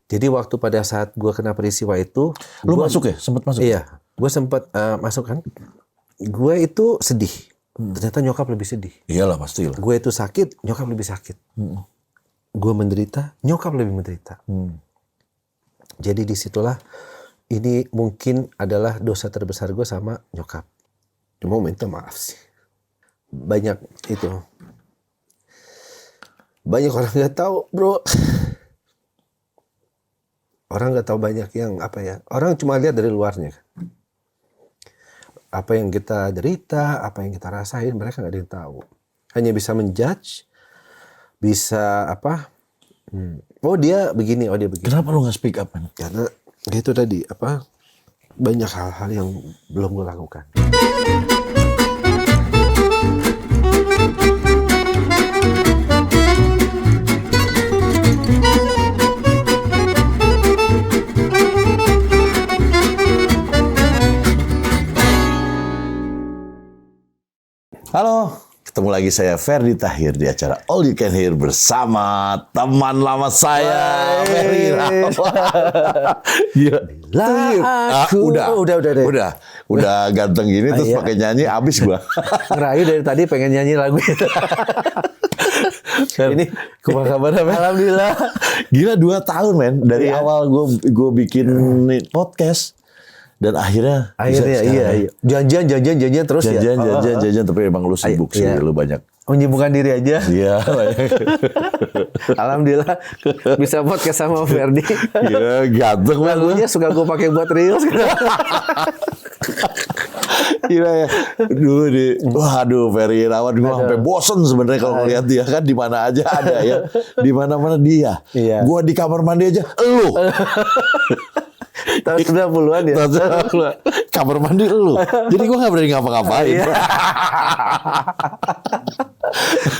Jadi waktu pada saat gue kena peristiwa itu, Lu masuk ya? Sempat masuk? Iya, gue sempat masuk kan. Gue itu sedih. Ternyata nyokap lebih sedih. Iyalah pasti lah. Gue itu sakit, nyokap lebih sakit. Gue menderita, nyokap lebih menderita. Jadi disitulah ini mungkin adalah dosa terbesar gue sama nyokap. Cuma minta maaf sih. Banyak itu. Banyak orang nggak tahu, bro. Orang nggak tahu banyak yang apa ya. Orang cuma lihat dari luarnya. Apa yang kita derita, apa yang kita rasain, mereka nggak ada yang tahu. Hanya bisa menjudge, bisa apa? Oh dia begini, oh dia begini. Kenapa lu nggak speak up? Man? Karena itu tadi apa? Banyak hal-hal yang belum gue lakukan. Halo, ketemu lagi saya Ferdi Tahir di acara All You Can Hear bersama teman lama saya Ferry Irawan. Gila. Udah ganteng gini terus pakai nyanyi abis gua. Ngerayu dari tadi pengen nyanyi lagu itu. Ini kumaha kabar? Alhamdulillah. Gila 2 tahun men dari awal gue bikin podcast. Dan akhirnya iya. Janjian terus janjian tapi emang lu sibuk sih, lu banyak menyibukkan diri aja. Iya. Alhamdulillah bisa podcast sama Ferdi. Iya, ganteng banget. Lagunya suka gue pakai buat reels. Gila ya. Dulu waduh Ferry Irawan gue sampai bosen sebenarnya kalau ngeliat dia kan di mana aja ada ya. Di mana-mana dia. Iya. Gua di kamar mandi aja, elu. Tahun 90-an ya. Kamar mandi elu. Jadi gue gak berani ngapa-ngapain.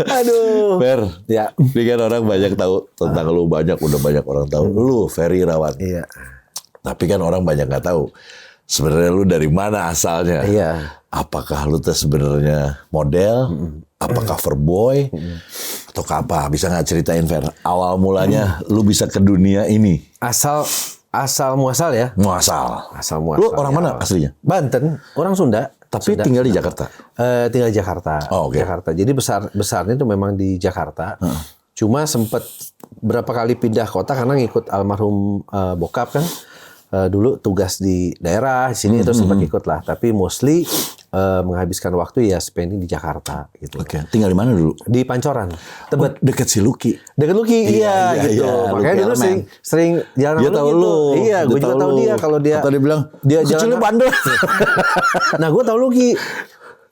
Aduh. Fer, ya. Ini kan orang banyak tahu tentang lu, udah banyak orang tahu. Lu Ferry Irawan. Iya. Tapi kan orang banyak nggak tahu sebenarnya lu dari mana asalnya. Iya. Apakah lu sebenarnya model? Apa cover boy? Atau apa? Bisa nggak ceritain Fer? Awal mulanya lu bisa ke dunia ini. Asal muasal ya. Asal muasal. Lu orang mana aslinya? Banten, orang Sunda. Tapi tinggal di Jakarta. Tinggal di Jakarta. Oh, okay. Jakarta. Jadi besarnya itu memang di Jakarta. Cuma sempat berapa kali pindah kota karena ngikut almarhum bokap kan. Dulu tugas di daerah di sini itu sempat ikut lah. Tapi mostly menghabiskan waktu ya spending di Jakarta gitu. Oke. Tinggal di mana dulu? Di Pancoran. Tebet. Dekat si Lucky. Dekat Lucky, iya gitu. Iya, makanya dulu sering jalan dia tahu gitu. Lu. Iya, gue juga tahu dia kalau dia. Atau dia bilang dia kecilnya bandel. Nah, gue tahu Lucky.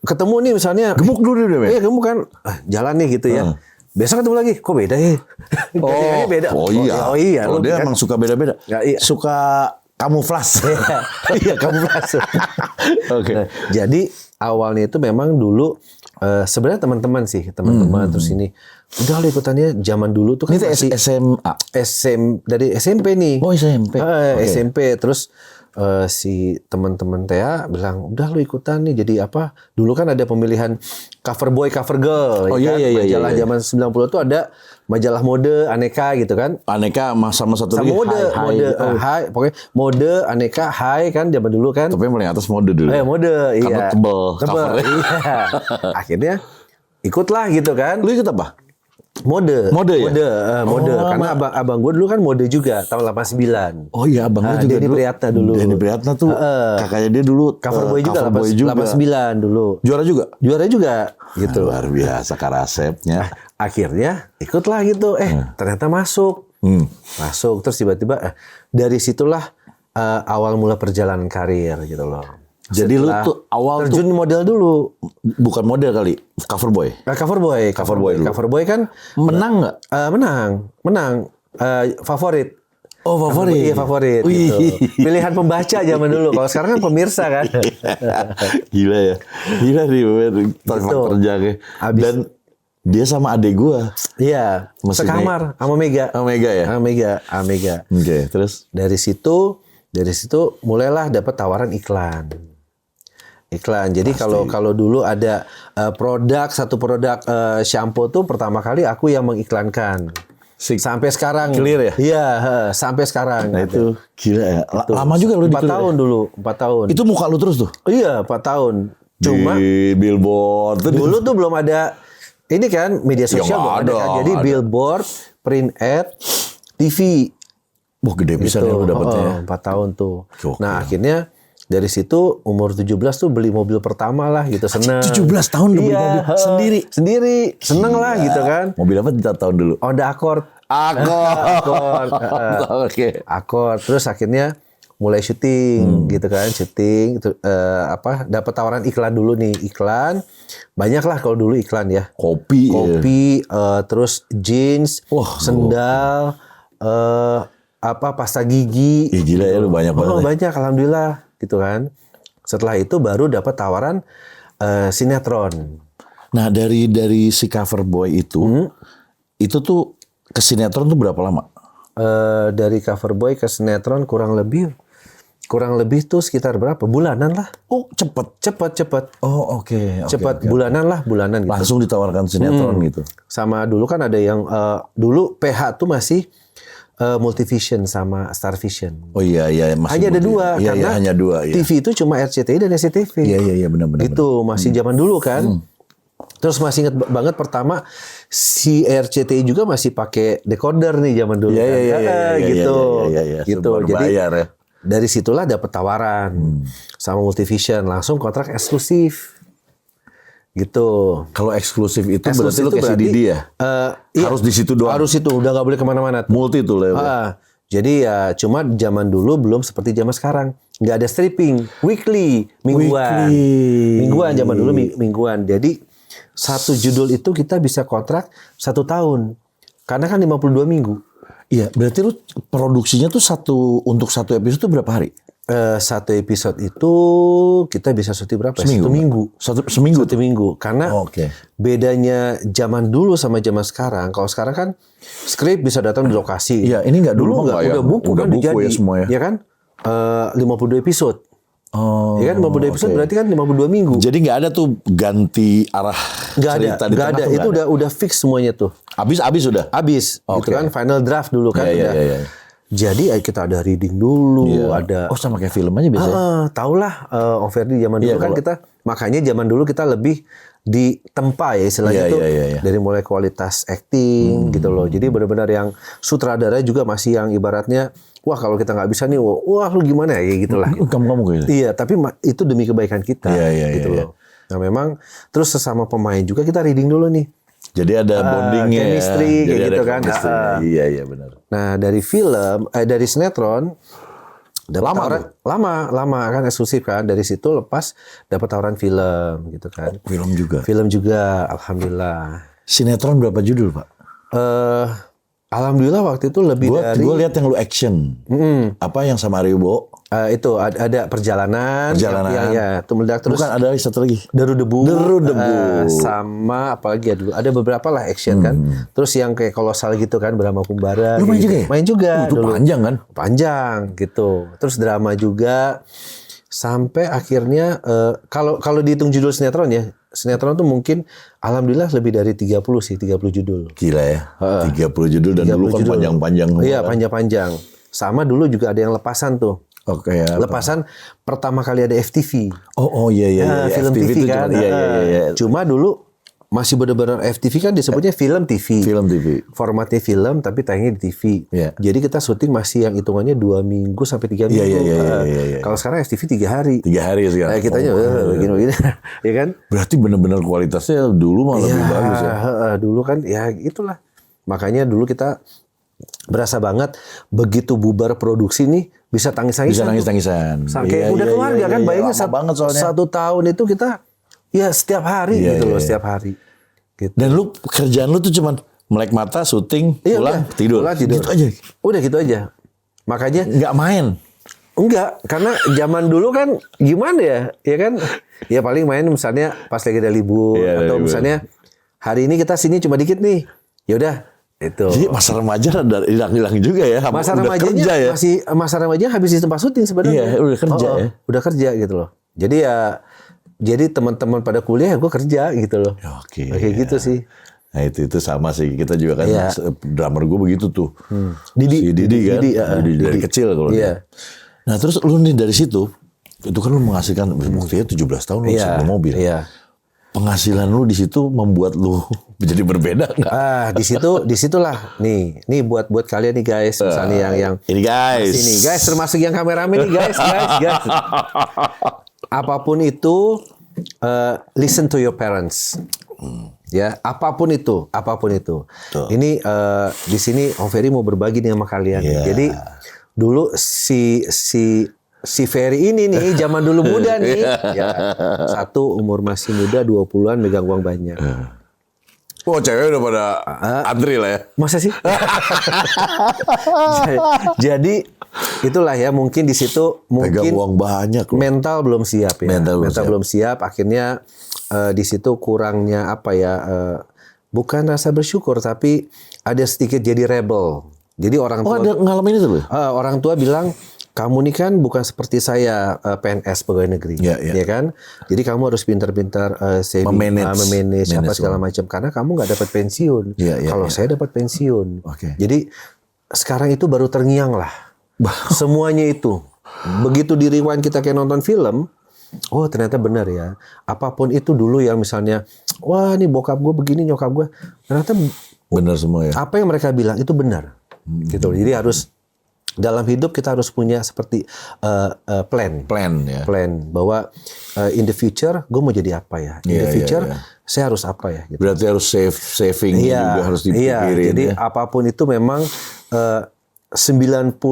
Ketemu nih misalnya. Gemuk dulu deh, men. Iya, gemuk kan. Jalan nih gitu ya. Besok ketemu lagi. Kok beda ya? Beda. Oh iya. Lu Dia kan emang suka beda-beda. Ya, iya. Suka kamuflase. Iya, kamuflase. Oke. Nah, jadi awalnya itu memang dulu sebenarnya teman-teman terus ini udah lo ikutannya zaman dulu tuh kan ini masih SMA. Dari SMP nih. Oh, SMP. Okay. SMP terus si teman-teman Tea bilang udah lo ikutan nih jadi apa? Dulu kan ada pemilihan cover boy, cover girl. Oh ya iya. Majalah zaman 90 tuh ada majalah mode aneka gitu kan. Aneka sama satu lagi mode pokoknya mode aneka high kan zaman dulu kan. Tapi yang paling atas mode dulu. Mode iya. Tebel covernya. Iya. Akhirnya ikutlah gitu kan. Lu ikut apa? Mode ya? Mode karena abang gue dulu kan mode juga tahun 89. Oh iya, abang gue juga Denny Priatna dulu. Denny Priatna tuh kakaknya dia dulu cover boy juga 89 dulu. Juara juga gitu. Luar biasa karasepnya. Akhirnya ikutlah gitu. Ternyata masuk. Masuk terus tiba-tiba dari situlah awal mula perjalanan karir gitu loh. Jadi lu tuh awal terjun model dulu. Bukan model kali, cover boy. Cover boy dulu. Cover boy kan menang nggak? Menang. Favorit. Oh, favorit. Iya, favorit gitu. Pilihan pembaca zaman dulu. Kalau sekarang kan pemirsa kan. Gila ya. Gila nih terjangnya. Dan dia sama adik gua. Iya, sekamar sama Mega. Mega ya? Mega. Oke, terus dari situ mulailah dapat tawaran iklan. Jadi kalau dulu ada satu produk shampoo tuh pertama kali aku yang mengiklankan. Sampai sekarang. Clear ya? Iya, sampai sekarang. Nah itu gila ya. Lama juga lu 4 tahun dulu, 4 tahun. Itu muka lu terus tuh? Iya, 4 tahun. Cuma di billboard tuh dulu tuh belum ada ini kan media sosial belum ada kan. Jadi billboard, print ad, TV. Wah gede bisa nih lu dapetnya. 4 tahun tuh. Gokil. Nah, akhirnya dari situ umur 17 tuh beli mobil pertama lah gitu, seneng. 17 tahun udah beli mobil sendiri? Sendiri, seneng lah gitu kan. Mobil apa di tahun dulu? Honda Accord. Accord. Oke. Accord. Terus akhirnya mulai syuting gitu kan, syuting dapat tawaran iklan dulu nih, iklan. Banyak lah kalau dulu iklan ya. Kopi, terus jeans, sendal, pasta gigi. Ih, gila ya lu banyak banget. Banyak alhamdulillah gitu kan. Setelah itu baru dapat tawaran sinetron. Nah, dari si Cover Boy itu tuh ke sinetron tuh berapa lama? Dari Cover Boy ke sinetron kurang lebih tuh sekitar berapa? Bulanan lah. Oh, cepet. Oh, oke. Cepat, bulanan gitu. Langsung ditawarkan sinetron gitu. Sama dulu kan ada yang dulu PH tuh masih Multivision sama Starvision. Oh iya masih hanya ada dua karena hanya dua. Iya. TV itu cuma RCTI dan SCTV. Iya benar. Itu masih zaman dulu kan. Terus masih inget banget pertama si RCTI juga masih pakai decoder nih zaman dulu kan. Gitu. Jadi bayar ya. Dari situlah dapat tawaran sama Multivision, langsung kontrak eksklusif. Gitu. Kalau eksklusif itu berarti lu itu kasih di dia. Harus di situ doang. Harus itu, udah nggak boleh kemana-mana. Multi tuh lewat. Jadi ya cuma zaman dulu belum seperti zaman sekarang. Nggak ada stripping, weekly, mingguan. Mingguan zaman dulu mingguan. Jadi satu judul itu kita bisa kontrak 1 tahun. Karena kan 52 minggu. Iya, berarti lu produksinya tuh untuk satu episode tuh berapa hari? Satu episode itu kita bisa syuting berapa? Seminggu. Satu minggu. Satu minggu. Karena bedanya zaman dulu sama zaman sekarang. Kalau sekarang kan skrip bisa datang di lokasi. Iya, ini nggak dulu nggak ya. Udah buku Udah kan buku jadi. ya semua ya. Ya kan? 52 episode. Oh, ya kan 52 episode berarti kan 52 minggu. Jadi nggak ada tuh ganti arah cerita di tengah. Nggak ada. Itu udah fix semuanya tuh. Habis udah. Habis. Itu kan final draft dulu kan. Iya. Jadi kita ada reading dulu, ada sama kayak film aja biasanya. Taulah Om Ferdi zaman dulu kan kita makanya zaman dulu kita lebih ditempa ya istilahnya tuh dari mulai kualitas acting gitu loh. Jadi benar-benar yang sutradara juga masih yang ibaratnya wah kalau kita nggak bisa nih wah lu gimana ya gitulah. Kamu gitu. Iya, tapi itu demi kebaikan kita gitu loh. Nah, memang terus sesama pemain juga kita reading dulu nih. Jadi ada bondingnya, chemistry kayak gitu kan. Iya benar. Nah dari dari sinetron lama kan eksklusif kan. Dari situ lepas dapat tawaran film gitu kan. Film juga, alhamdulillah. Sinetron berapa judul Pak? Alhamdulillah waktu itu lebih dari. Gue lihat yang lu action. Apa yang sama Aribo? Itu ada perjalanan. Ya, itu meledak terus. Bukan ada satu lagi. Deru debu. Sama apalagi ya dulu. Ada beberapa lah action kan. Terus yang kayak kolosal gitu kan, Brahma Kumbara. Lu main gitu. juga ya? Main juga. Itu dulu. panjang kan? Panjang gitu. Terus drama juga. Sampai akhirnya kalau dihitung judul sinetron ya. Sinetron tuh mungkin alhamdulillah lebih dari 30 judul. Gila ya. 30 judul dan dulu kan panjang-panjang. Iya, panjang-panjang. Sama dulu juga ada yang lepasan tuh. Oke. Lepasan pertama kali ada FTV. Oh iya. Film FTV TV kan. Iya. Cuma dulu masih benar-benar FTV kan disebutnya film TV. Film TV. Formatnya film tapi tayangnya di TV. Iya. Jadi kita syuting masih yang hitungannya 2 minggu sampai 3 minggu. Iya. Kalau sekarang FTV 3 hari. 3 hari sekarang. Kitanya begini. Ya kan? Berarti benar-benar kualitasnya dulu malah lebih bagus ya. Dulu kan ya itulah. Makanya dulu kita berasa banget begitu bubar produksi nih bisa tangis-tangisan. Sampai udah keluarga kan bayangin 1 tahun itu kita ya setiap hari loh, setiap hari. Gitu. Dan lu kerjaan lu tuh cuman melek mata, syuting, pulang, tidur. Gitu aja. Udah gitu aja. Makanya nggak main. Enggak, karena zaman dulu kan gimana ya kan? Ya paling main misalnya pas lagi ada libur atau misalnya hari ini kita sini cuma dikit nih. Ya udah itu. Jadi masa remaja hilang juga ya. Masa remajanya masa remaja habis di tempat syuting sebenarnya. Iya, udah kerja ya. Udah kerja gitu loh. Jadi teman-teman pada kuliah gue kerja gitu loh. Oke. Kayak gitu sih. Nah itu sama sih, kita juga kan Iya. drummer gue begitu tuh. Didi. Si Didi kan, Didi, Didi dari Didi. kecil kalau Iya. dia. Nah terus lu nih dari situ, itu kan lu menghasilkan, buktinya 17 tahun lu bisa beli mobil. Iya. Penghasilan lu di situ membuat lu jadi berbeda nggak? Disitulah nih buat kalian nih guys, misalnya yang Ini guys. sini guys, termasuk yang kameramen nih guys. Apapun itu, listen to your parents. Ya, apapun itu. Tuh. Ini di sini Om Ferry mau berbagi nih sama kalian. Iya. Jadi dulu si Ferry ini nih zaman dulu muda nih, ya, satu umur masih muda 20-an megang uang banyak. Wah cewek udah pada antri lah ya. Masa sih? Jadi itulah ya, mungkin di situ Pegang mungkin uang banyak loh. mental belum siap ya. Mental belum siap. Akhirnya di situ kurangnya apa ya? Bukan rasa bersyukur, tapi ada sedikit jadi rebel. Jadi orang tua ada ngalamin itu loh? orang tua bilang, kamu nih kan bukan seperti saya PNS pegawai negeri, Ya. ya kan? Jadi kamu harus pintar-pintar memanage apa segala macam, karena kamu nggak dapat pensiun. Ya. Kalau saya dapat pensiun, Oke. jadi sekarang itu baru terngiang lah. Semuanya itu. Begitu di rewind kita kayak nonton film, oh ternyata benar ya. Apapun itu dulu yang misalnya, wah ini bokap gue begini, nyokap gue, ternyata Benar semua ya. apa yang mereka bilang itu benar. Gitu. Jadi harus dalam hidup kita harus punya seperti plan Ya. bahwa in the future gue mau jadi apa ya, in the future saya harus apa ya gitu. Berarti harus saving juga harus dipikirin. Jadi ya. apapun itu memang 98%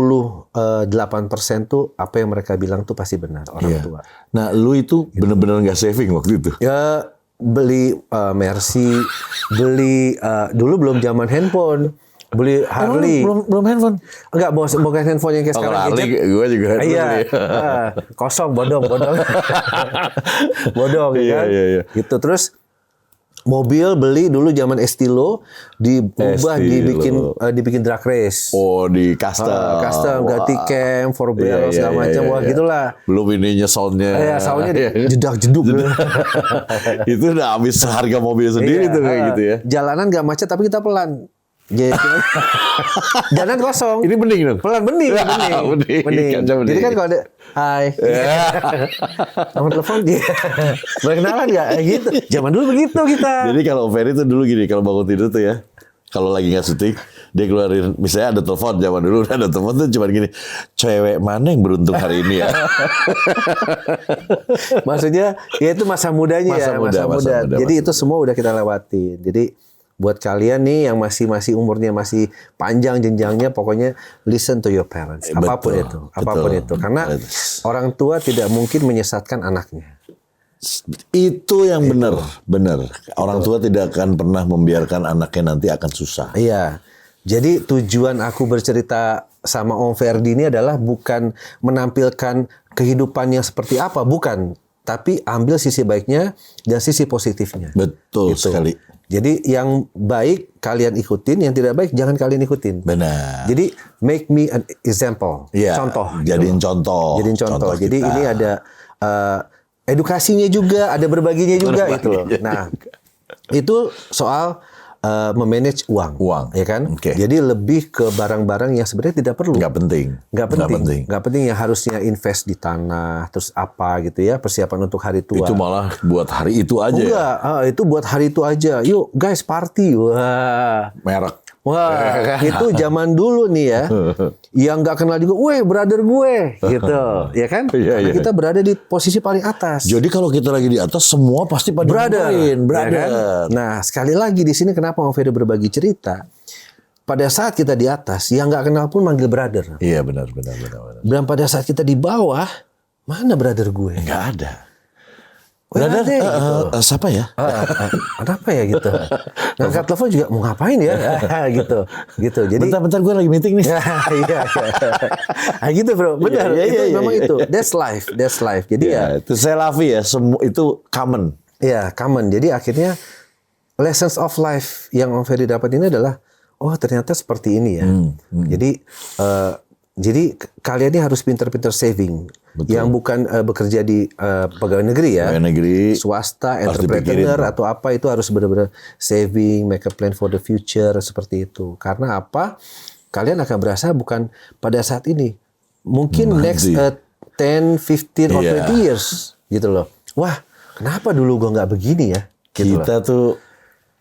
tuh apa yang mereka bilang tuh pasti benar orang tua. Nah lu itu benar-benar nggak saving waktu itu? Ya beli Mercy, beli dulu belum zaman handphone. Beli Harley. Belum handphone. Enggak, bukan handphone yang kayak sekarang Harley, gue juga handphone. Iya. Kosong, bodong. Bodong kan. Iya. Gitu. Terus mobil beli dulu zaman Estilo, diubah dibikin drag race. Oh di custom. Custom, ganti cam, 4 barrel segala macam. Wah, gitulah. Belum ininya soundnya. Iya, soundnya jedak-jeduk. Itu udah habis harga mobil sendiri tuh kayak gitu ya. Jalanan nggak macet tapi kita pelan. Jalan kosong. Ini bening dong. Pelan bening. Bening. Jadi kan kalau ada hai. Nomor telepon dia. Berkenalan enggak? Gitu. Zaman dulu begitu kita. Jadi kalau Ferry tuh dulu gini, kalau bangun tidur tuh ya, kalau lagi nggak syuting, dia keluarin, misalnya ada telepon, zaman dulu ada telepon tuh cuma gini, cewek mana yang beruntung hari ini ya? Maksudnya ya itu masa mudanya Masa muda. Jadi itu semua udah kita lewatin. Jadi buat kalian nih yang masih umurnya masih panjang jenjangnya, pokoknya listen to your parents. Apapun itu. Karena orang tua tidak mungkin menyesatkan anaknya. Itu yang benar. Orang tua tidak akan pernah membiarkan anaknya nanti akan susah. Iya. Jadi tujuan aku bercerita sama Om Ferdi ini adalah bukan menampilkan kehidupan yang seperti apa, bukan. Tapi ambil sisi baiknya dan sisi positifnya. Betul sekali. Jadi yang baik kalian ikutin, yang tidak baik jangan kalian ikutin. Benar. Jadi make me an example, Ya, contoh. Jadiin contoh. Jadi kita. ini ada edukasinya juga, ada berbaginya juga gitu loh. Nah, itu soal memanage uang, ya kan? Oke. Jadi lebih ke barang-barang yang sebenarnya tidak perlu. Nggak penting. Yang harusnya invest di tanah, terus apa gitu ya, persiapan untuk hari tua. Itu malah buat hari itu aja. Enggak, itu buat hari itu aja. Yuk guys party, wah. Merek. Wah, itu zaman dulu nih ya. Yang nggak kenal juga, weh brother gue, gitu, ya kan? Karena kita berada di posisi paling atas. Jadi kalau kita lagi di atas, semua pasti pada brother. Ya kan? Nah, sekali lagi di sini kenapa Om Ferry berbagi cerita? Pada saat kita di atas, yang nggak kenal pun manggil brother. Iya benar. Dan pada saat kita di bawah, mana brother gue? Nggak ada. Brother, siapa ya? Kenapa ya gitu? Ngangkat telepon juga mau ngapain ya? gitu. Jadi bentar gue lagi meeting nih. Iya. Gitu bro, benar. Itu memang itu. That's life. Jadi ya itu saya lavi ya. Semua itu common. Iya, common. Jadi akhirnya lessons of life yang Om Ferry dapat ini adalah, oh ternyata seperti ini ya. Jadi Jadi kalian ini harus pintar-pintar saving. Betul. Yang bukan bekerja di pegawai negeri ya. Pegawai negeri, swasta, harus entrepreneur dipikirin. atau apa itu harus benar-benar saving, make a plan for the future seperti itu. Karena apa? Kalian akan berasa bukan pada saat ini. Mungkin next 10, 15 or 20 years gitu loh. Wah, kenapa dulu gua nggak begini ya? Gitu Kita tuh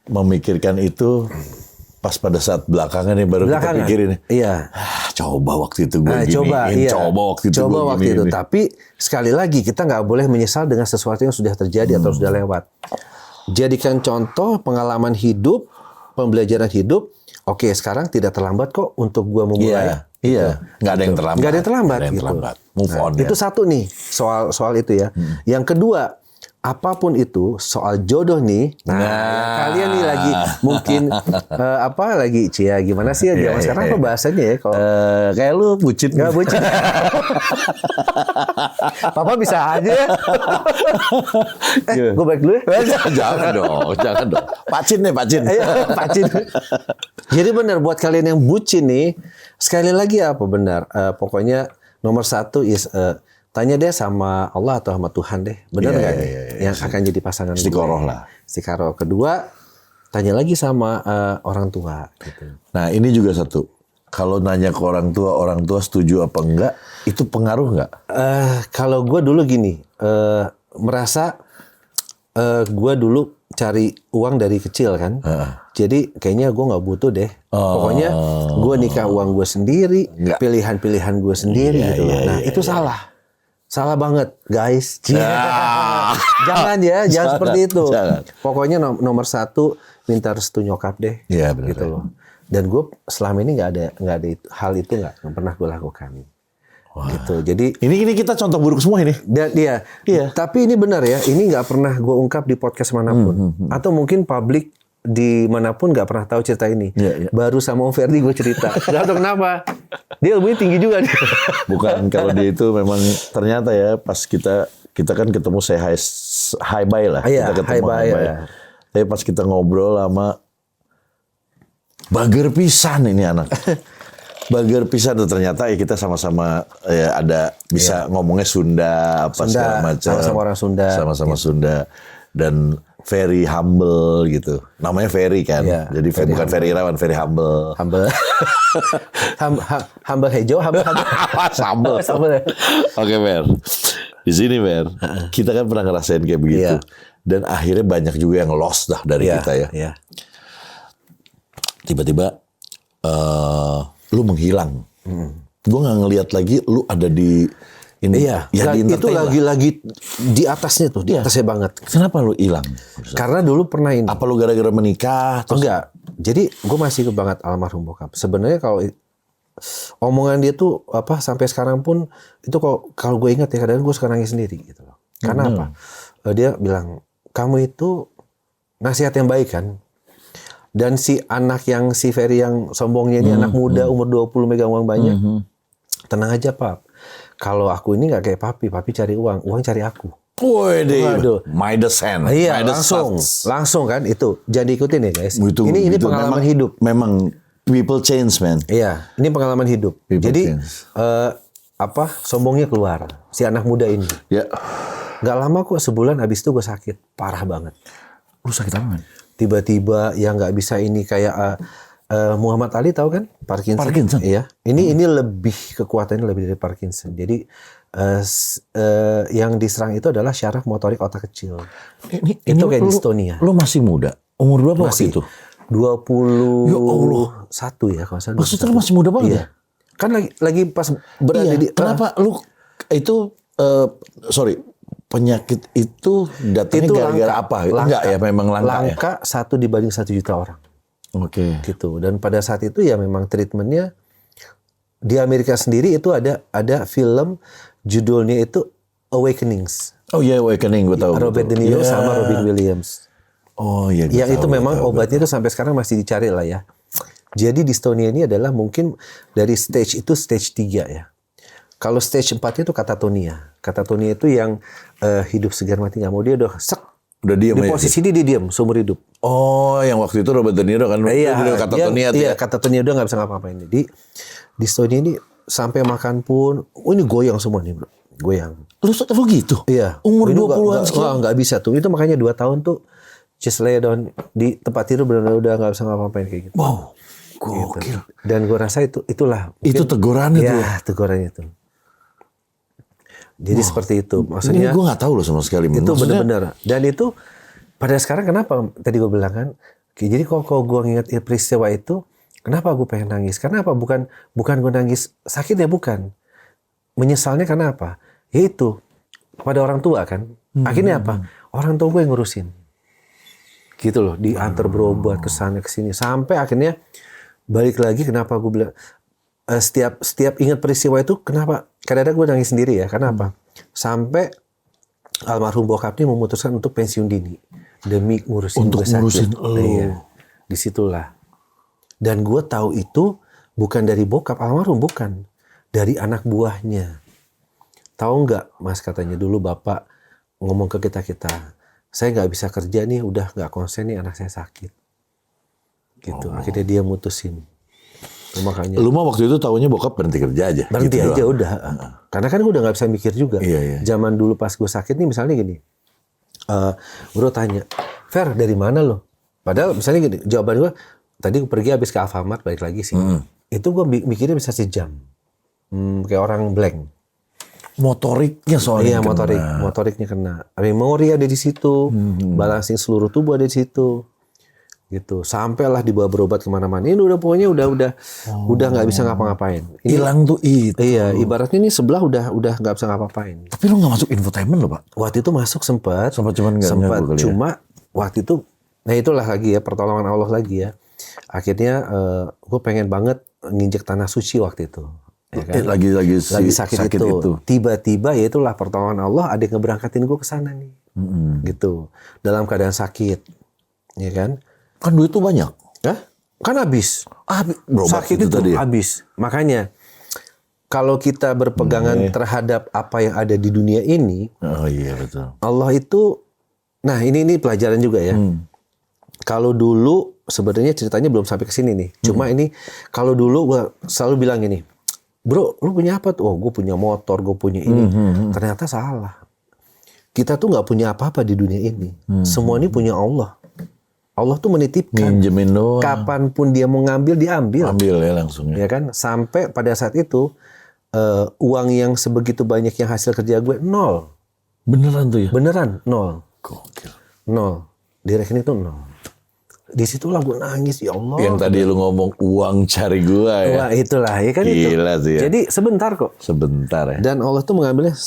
memikirkan itu pas pada saat belakangan nih baru kita pikirin. Iya. Coba waktu itu gue giniin, coba waktu itu Coba gue waktu itu. giniin. Tapi sekali lagi kita nggak boleh menyesal dengan sesuatu yang sudah terjadi atau sudah lewat. Jadikan contoh pengalaman hidup, pembelajaran hidup. Oke, sekarang tidak terlambat kok untuk gua memulai. Iya, nggak ada yang terlambat. Nggak ada yang terlambat. Nggak ada yang gitu. terlambat. Move on. Itu satu nih soal itu ya. Yang kedua, apapun itu soal jodoh nih. Nah, kalian nih lagi mungkin lagi cia gimana sih ya zaman sekarang apa bahasanya ya? Kalau Kayak lu bucin. nggak bucin. Papa bisa aja. Gue balik dulu ya. Jangan dong. Pacin nih, pacin. Pacin. Jadi benar buat kalian yang bucin nih, sekali lagi apa benar? Pokoknya nomor satu tanya deh sama Allah atau sama Tuhan deh, benar nggak nih yang akan jadi pasangan Istiqoroh gue? lah. Istiqoroh. Kedua, tanya lagi sama orang tua. Gitu. Nah ini juga satu. Kalau nanya ke orang tua setuju apa enggak, itu pengaruh nggak? Kalau gue dulu gini, merasa gue dulu cari uang dari kecil kan, jadi kayaknya gue nggak butuh deh. Pokoknya gue nikah uang gue sendiri, pilihan-pilihan gue sendiri gitu loh. Nah itu salah banget guys. Jangan ya, jangan seperti itu. Jangan. Pokoknya nomor satu minta restu nyokap deh. Iya benar. Gitu loh. Dan gue selama ini nggak ada hal itu nggak pernah gue lakukan. Gitu. Jadi Ini kita contoh buruk semua ini. dan iya. Tapi ini benar ya. Ini nggak pernah gue ungkap di podcast manapun. Atau mungkin publik di manapun nggak pernah tahu cerita ini. Baru sama Om Ferdi gue cerita. Gak tahu kenapa. Dia ilmunya tinggi juga nih. Bukan kalau dia itu memang ternyata ya pas kita kan ketemu hi bye lah. Iya, Kita ketemu hi bye, ya. Tapi pas kita ngobrol sama bager pisan ini anak. Bager pisan tuh ternyata ya kita sama-sama ya ada bisa ngomongnya Sunda apa segala macam. Sama-sama orang Sunda. Sama-sama Sunda dan very humble gitu. Namanya Ferry kan. Iya, Jadi bukan Ferry Irawan, very humble. Humble. Humble hijau, Sambel. Sambel. Oke, Mer. Di sini, Mer, kita kan pernah ngerasain kayak begitu. Iya. Dan akhirnya banyak juga yang lost dah dari kita ya. Iya. Tiba-tiba lu menghilang. Gue nggak ngelihat lagi lu ada di ini. Iya. Ya, di Itu entertain lah. lagi di atasnya tuh, di atasnya banget. Kenapa lu hilang? Karena dulu pernah ini. Apa lu gara-gara menikah? Terus Enggak. Jadi gue masih ingat banget almarhum bokap. Sebenarnya kalau omongan dia tuh sampai sekarang pun itu kalau gue ingat ya kadang gue suka nangis sendiri gitu loh. Karena apa? Dia bilang kamu itu nasihat yang baik kan. Dan si Ferry yang sombongnya ini anak muda umur 20 megang uang banyak. Tenang aja Pap. Kalau aku ini nggak kayak papi cari uang cari aku. Waduh, Midas hand. Iya, Midas langsung kan itu. Jangan diikutin ya guys. Ini itu pengalaman memang, hidup. Memang people change, man. Iya, ini pengalaman hidup. People Jadi change. sombongnya keluar si anak muda ini. Ya. Nggak lama kok, sebulan habis itu gue sakit parah banget. Lu sakit apa, man? Tiba-tiba yang nggak bisa ini kayak Muhammad Ali tahu kan Parkinson. Iya. Ini lebih kekuatannya lebih dari Parkinson. Jadi yang diserang itu adalah syaraf motorik otak kecil. Itu kayak dystonia. Lu masih muda. Umur berapa waktu itu? 21 ya kalau saya. Maksudnya lu masih muda banget ya? Kan lagi pas berada di Kenapa lu itu penyakit itu datangnya itu gara-gara apa? Enggak ya, memang langka ya? 1 dibanding 1 juta orang. Oke. Gitu. Dan pada saat itu ya memang treatmentnya di Amerika sendiri itu ada film judulnya itu Awakenings. Oh iya, Awakening, gue tahu. Robert De Niro sama Robin Williams. Oh iya. Yang itu memang obatnya itu sampai sekarang masih dicari lah ya. Jadi dystonia ini adalah mungkin dari stage 3 ya. Kalau stage 4 itu katatonia. Katatonia itu yang hidup segar mati nggak mau, dia udah udah diam di posisi dia diam seumur hidup. Oh, yang waktu itu Robert De Niro kan Iya, katatonia katatonia udah nggak bisa ngapa-ngapain. Jadi dystonia ini sampai makan pun, ini goyang semua nih bro, goyang. Lu gitu? Iya. Umur Ini 20-an sekian? nggak bisa tuh. Itu makanya 2 tahun tuh just lay down di tempat tidur benar-benar udah nggak bisa ngapa-ngapain kayak gitu. Wow, Gitu. gokil. Dan gue rasa itulah. Itu tegurannya tuh. Ya, tegurannya tuh. Jadi seperti itu. Maksudnya Ini gue nggak tahu loh sama sekali. itu Maksudnya, benar-benar. Dan itu pada sekarang kenapa tadi gue bilang kan? Jadi kalau gue nginget peristiwa itu, kenapa gue pengen nangis? Karena apa? Bukan gue nangis sakit ya, bukan. Menyesalnya karena apa? Yaitu pada orang tua kan. Akhirnya apa? Orang tua gue yang ngurusin. Gitu loh, diantar berobat ke sana ke sini sampai akhirnya balik lagi. Kenapa gue bilang setiap ingat peristiwa itu, kenapa kadang-kadang gue nangis sendiri ya? Karena apa? Sampai almarhum bokap ini memutuskan untuk pensiun dini demi ngurusin Untuk gue sakit. ngurusin lo. Iya, disitulah. Dan gue tahu itu bukan dari bokap almarhum, bukan dari anak buahnya. Tahu nggak Mas, katanya dulu bapak ngomong ke kita, saya nggak bisa kerja nih, udah nggak konsen nih, anak saya sakit. Gitu. Akhirnya dia mutusin. Makanya lu mah waktu itu taunya bokap berhenti kerja aja. berhenti gitu aja doang. udah. Karena kan gue udah nggak bisa mikir juga. Iya. Zaman dulu pas gue sakit nih misalnya gini, bro tanya, Fer dari mana lo? Padahal misalnya gini, jawaban gue, tadi gue pergi habis ke Alfamart balik lagi sih. Itu gue mikirnya bisa sejam. Kayak orang blank. Motoriknya soalnya. Iya, motoriknya kena. Memori ada di situ, balancing seluruh tubuh ada di situ, gitu. Sampailah dibawa berobat kemana-mana. Ini udah pokoknya udah nggak bisa ngapa-ngapain. Hilang tuh itu. Iya, ibaratnya ini sebelah udah nggak bisa ngapa-ngapain. Tapi lu nggak masuk infotainment loh pak? Waktu itu masuk sempat cuman nggak nyabu kali ya? cuma waktu itu, nah itulah lagi ya pertolongan Allah lagi ya. Akhirnya gue pengen banget nginjek tanah suci waktu itu. Ya kan? Lagi sakit itu. Tiba-tiba ya itulah pertolongan Allah, ada yang ngeberangkatin gue ke sana nih. Gitu. Dalam keadaan sakit. Ya kan? Kan duit tuh banyak. Hah? Kan habis. Berobat Sakit itu tadi ya? habis. Makanya kalau kita berpegangan terhadap apa yang ada di dunia ini, Oh iya betul. Allah itu, nah ini pelajaran juga ya. Kalau dulu sebenarnya ceritanya belum sampai ke sini nih. Cuma ini kalau dulu gue selalu bilang gini, bro, lu punya apa tuh? Oh, gue punya motor, gue punya ini. Ternyata salah. Kita tuh nggak punya apa-apa di dunia ini. Semua ini punya Allah. Allah tuh menitipkan. Minjemin doang. Kapanpun dia mau ngambil, dia ambil. Ambil ya langsung ya. Ya kan? Sampai pada saat itu uang yang sebegitu banyak yang hasil kerja gue nol. Beneran tuh ya? Beneran nol. Gokil. Nol. Di rekening itu nol. Disitulah gue nangis, ya Allah. Yang tadi lu ngomong uang cari gua ya. Wah itulah ya kan. Gila itu. sih ya. Jadi sebentar kok. Sebentar ya. Dan Allah tuh mengambilnya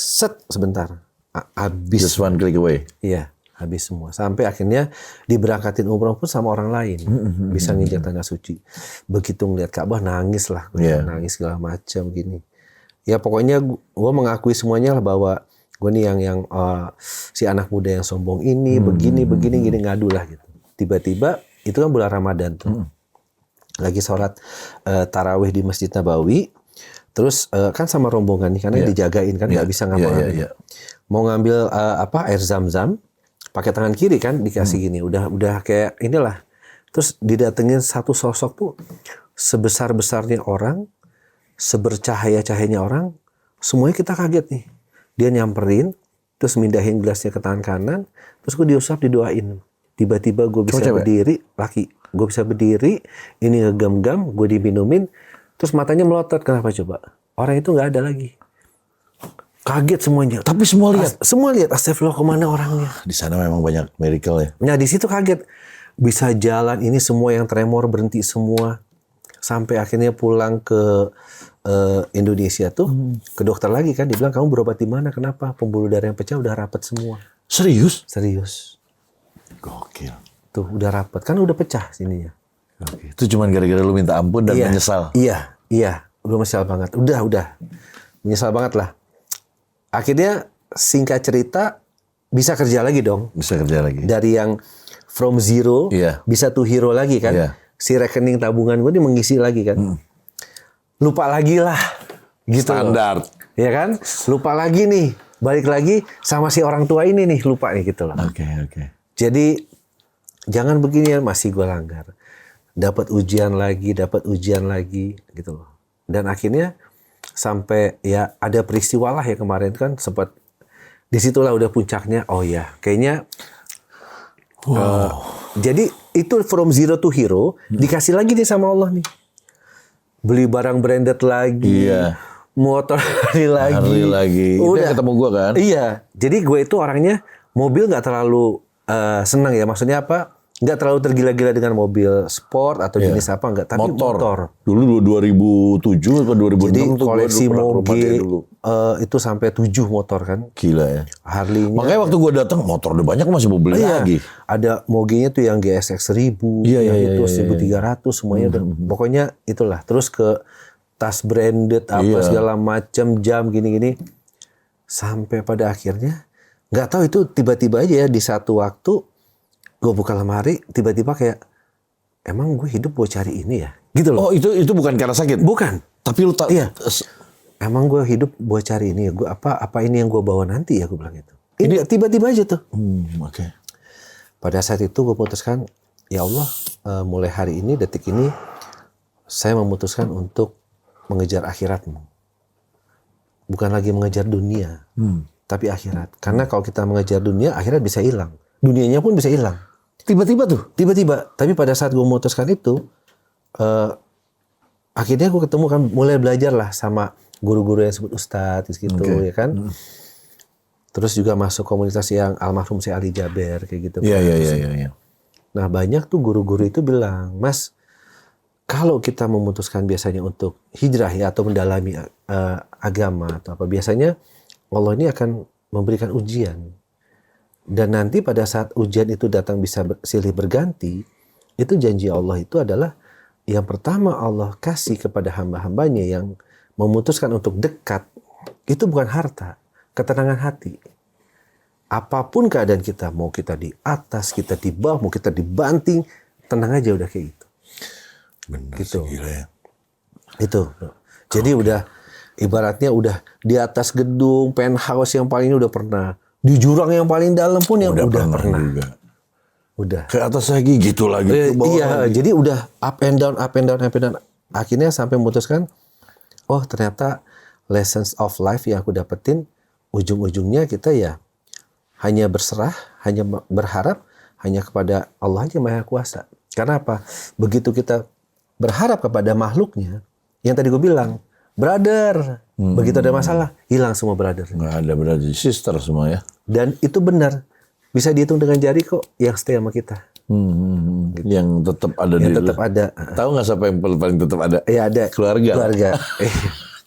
sebentar. Habis. Just one click away. Iya, habis semua. Sampai akhirnya diberangkatin umroh pun sama orang lain. Bisa nginjak tanah suci. Begitu ngeliat Ka'bah nangis lah. Nangis segala macam gini. Ya pokoknya gue mengakui semuanya lah bahwa gue nih yang si anak muda yang sombong ini begini gini ngadu lah gitu. Tiba-tiba itu kan bulan Ramadan tuh. Lagi sholat tarawih di Masjid Nabawi. Terus kan sama rombongan nih karena dijagain kan nggak bisa ngapa-ngapain. Mau ngambil air zam-zam pakai tangan kiri kan dikasih gini. Udah kayak inilah. Terus didatengin satu sosok tuh sebesar-besarnya orang, sebercahaya-cahayanya orang, semuanya kita kaget nih. Dia nyamperin, terus mindahin gelasnya ke tangan kanan, terus gue diusap, didoain. Tiba-tiba gue bisa berdiri, laki. Gue bisa berdiri, ini ngegam-gam, gue diminumin, terus matanya melotot. Kenapa coba? Orang itu nggak ada lagi. Kaget semuanya. Tapi semua lihat. Semua lihat. Astagfirullah, kemana orangnya? Di sana memang banyak miracle ya. Nah di situ kaget. Bisa jalan, ini semua yang tremor berhenti semua. Sampai akhirnya pulang ke Indonesia tuh, ke dokter lagi kan. Dia bilang, kamu berobat di mana? Kenapa? Pembuluh darah yang pecah udah rapat semua. Serius? Serius. Gokil. Tuh udah rapat. Kan udah pecah sininya. Oke. Itu cuma gara-gara lu minta ampun dan menyesal. Iya. Udah menyesal banget. Udah. Menyesal banget lah. Akhirnya singkat cerita, bisa kerja lagi dong. Bisa kerja lagi. Dari yang from zero, bisa to hero lagi kan. Si rekening tabungan gue ini mengisi lagi kan. Lupa lagi lah. Gitu. Standar. Ya kan? Lupa lagi nih. Balik lagi sama si orang tua ini nih. Lupa nih gitu loh. Oke. Jadi jangan begini ya, masih gue langgar. Dapat ujian lagi gitu loh. Dan akhirnya sampai ya ada peristiwa lah ya kemarin kan sempat disitulah udah puncaknya. Oh ya, kayaknya jadi itu from zero to hero dikasih lagi nih sama Allah nih. Beli barang branded lagi, motor Harley lagi. Udah ketemu gue kan? Iya, jadi gue itu orangnya mobil nggak terlalu senang ya. Maksudnya apa? Nggak terlalu tergila-gila dengan mobil sport atau jenis apa nggak, tapi motor. Dulu 2007 atau 2006 jadi tuh koleksi gue moge itu sampai 7 motor kan. Gila ya. Harley-nya. Makanya waktu gue datang motor udah banyak masih mau beli lagi. Ada mogenya tuh yang GSX 1000, yang itu 1300 semuanya. Pokoknya itulah. Terus ke tas branded apa segala macam, jam gini-gini. Sampai pada akhirnya nggak tahu itu tiba-tiba aja ya di satu waktu gue buka lemari, tiba-tiba kayak, emang gue hidup buat cari ini ya? Gitu loh. Oh itu bukan karena sakit? Bukan. Tapi lu tak... Iya. Emang gue hidup buat cari ini ya? Gue apa ini yang gue bawa nanti ya? Gue bilang gitu. Ini tiba-tiba aja tuh. Oke. Pada saat itu gue putuskan, ya Allah, mulai hari ini, detik ini, saya memutuskan untuk mengejar akhiratmu. Bukan lagi mengejar dunia, tapi akhirat. Karena kalau kita mengejar dunia, akhirat bisa hilang. Dunianya pun bisa hilang. Tiba-tiba tuh? Tiba-tiba. Tapi pada saat gue memutuskan itu, akhirnya gue ketemu kan, mulai belajar lah sama guru-guru yang sebut ustadz gitu, ya kan. Terus juga masuk komunitas yang almarhum Syekh Ali Jaber kayak gitu. Iya. Nah banyak tuh guru-guru itu bilang, Mas, kalau kita memutuskan biasanya untuk hijrah ya atau mendalami agama atau apa, biasanya Allah ini akan memberikan ujian. Dan nanti pada saat ujian itu datang bisa silih berganti, itu janji Allah itu adalah yang pertama Allah kasih kepada hamba-hambanya yang memutuskan untuk dekat, itu bukan harta, ketenangan hati. Apapun keadaan kita, mau kita di atas, kita di bawah, mau kita dibanting, tenang aja udah kayak gitu. Benar gitu. Gila ya. Itu. Jadi udah ibaratnya udah di atas gedung, penthouse yang paling udah pernah. Di jurang yang paling dalam pun yang udah pernah. Juga. Udah. Ke atas lagi gitu lagi. Iya, lagi. Jadi udah up and down. Akhirnya sampai memutuskan, oh ternyata lessons of life yang aku dapetin, ujung-ujungnya kita ya hanya berserah, hanya berharap, hanya kepada Allah aja Maha Kuasa. Karena apa? Begitu kita berharap kepada makhluknya, yang tadi gue bilang, brother, begitu ada masalah, hilang semua brother. Nggak ada brother, sister semua ya. Dan itu benar. Bisa dihitung dengan jari kok yang stay sama kita. Gitu. Yang tetap ada yang tetap ada. Tahu nggak siapa yang paling tetap ada? Iya ada. Keluarga.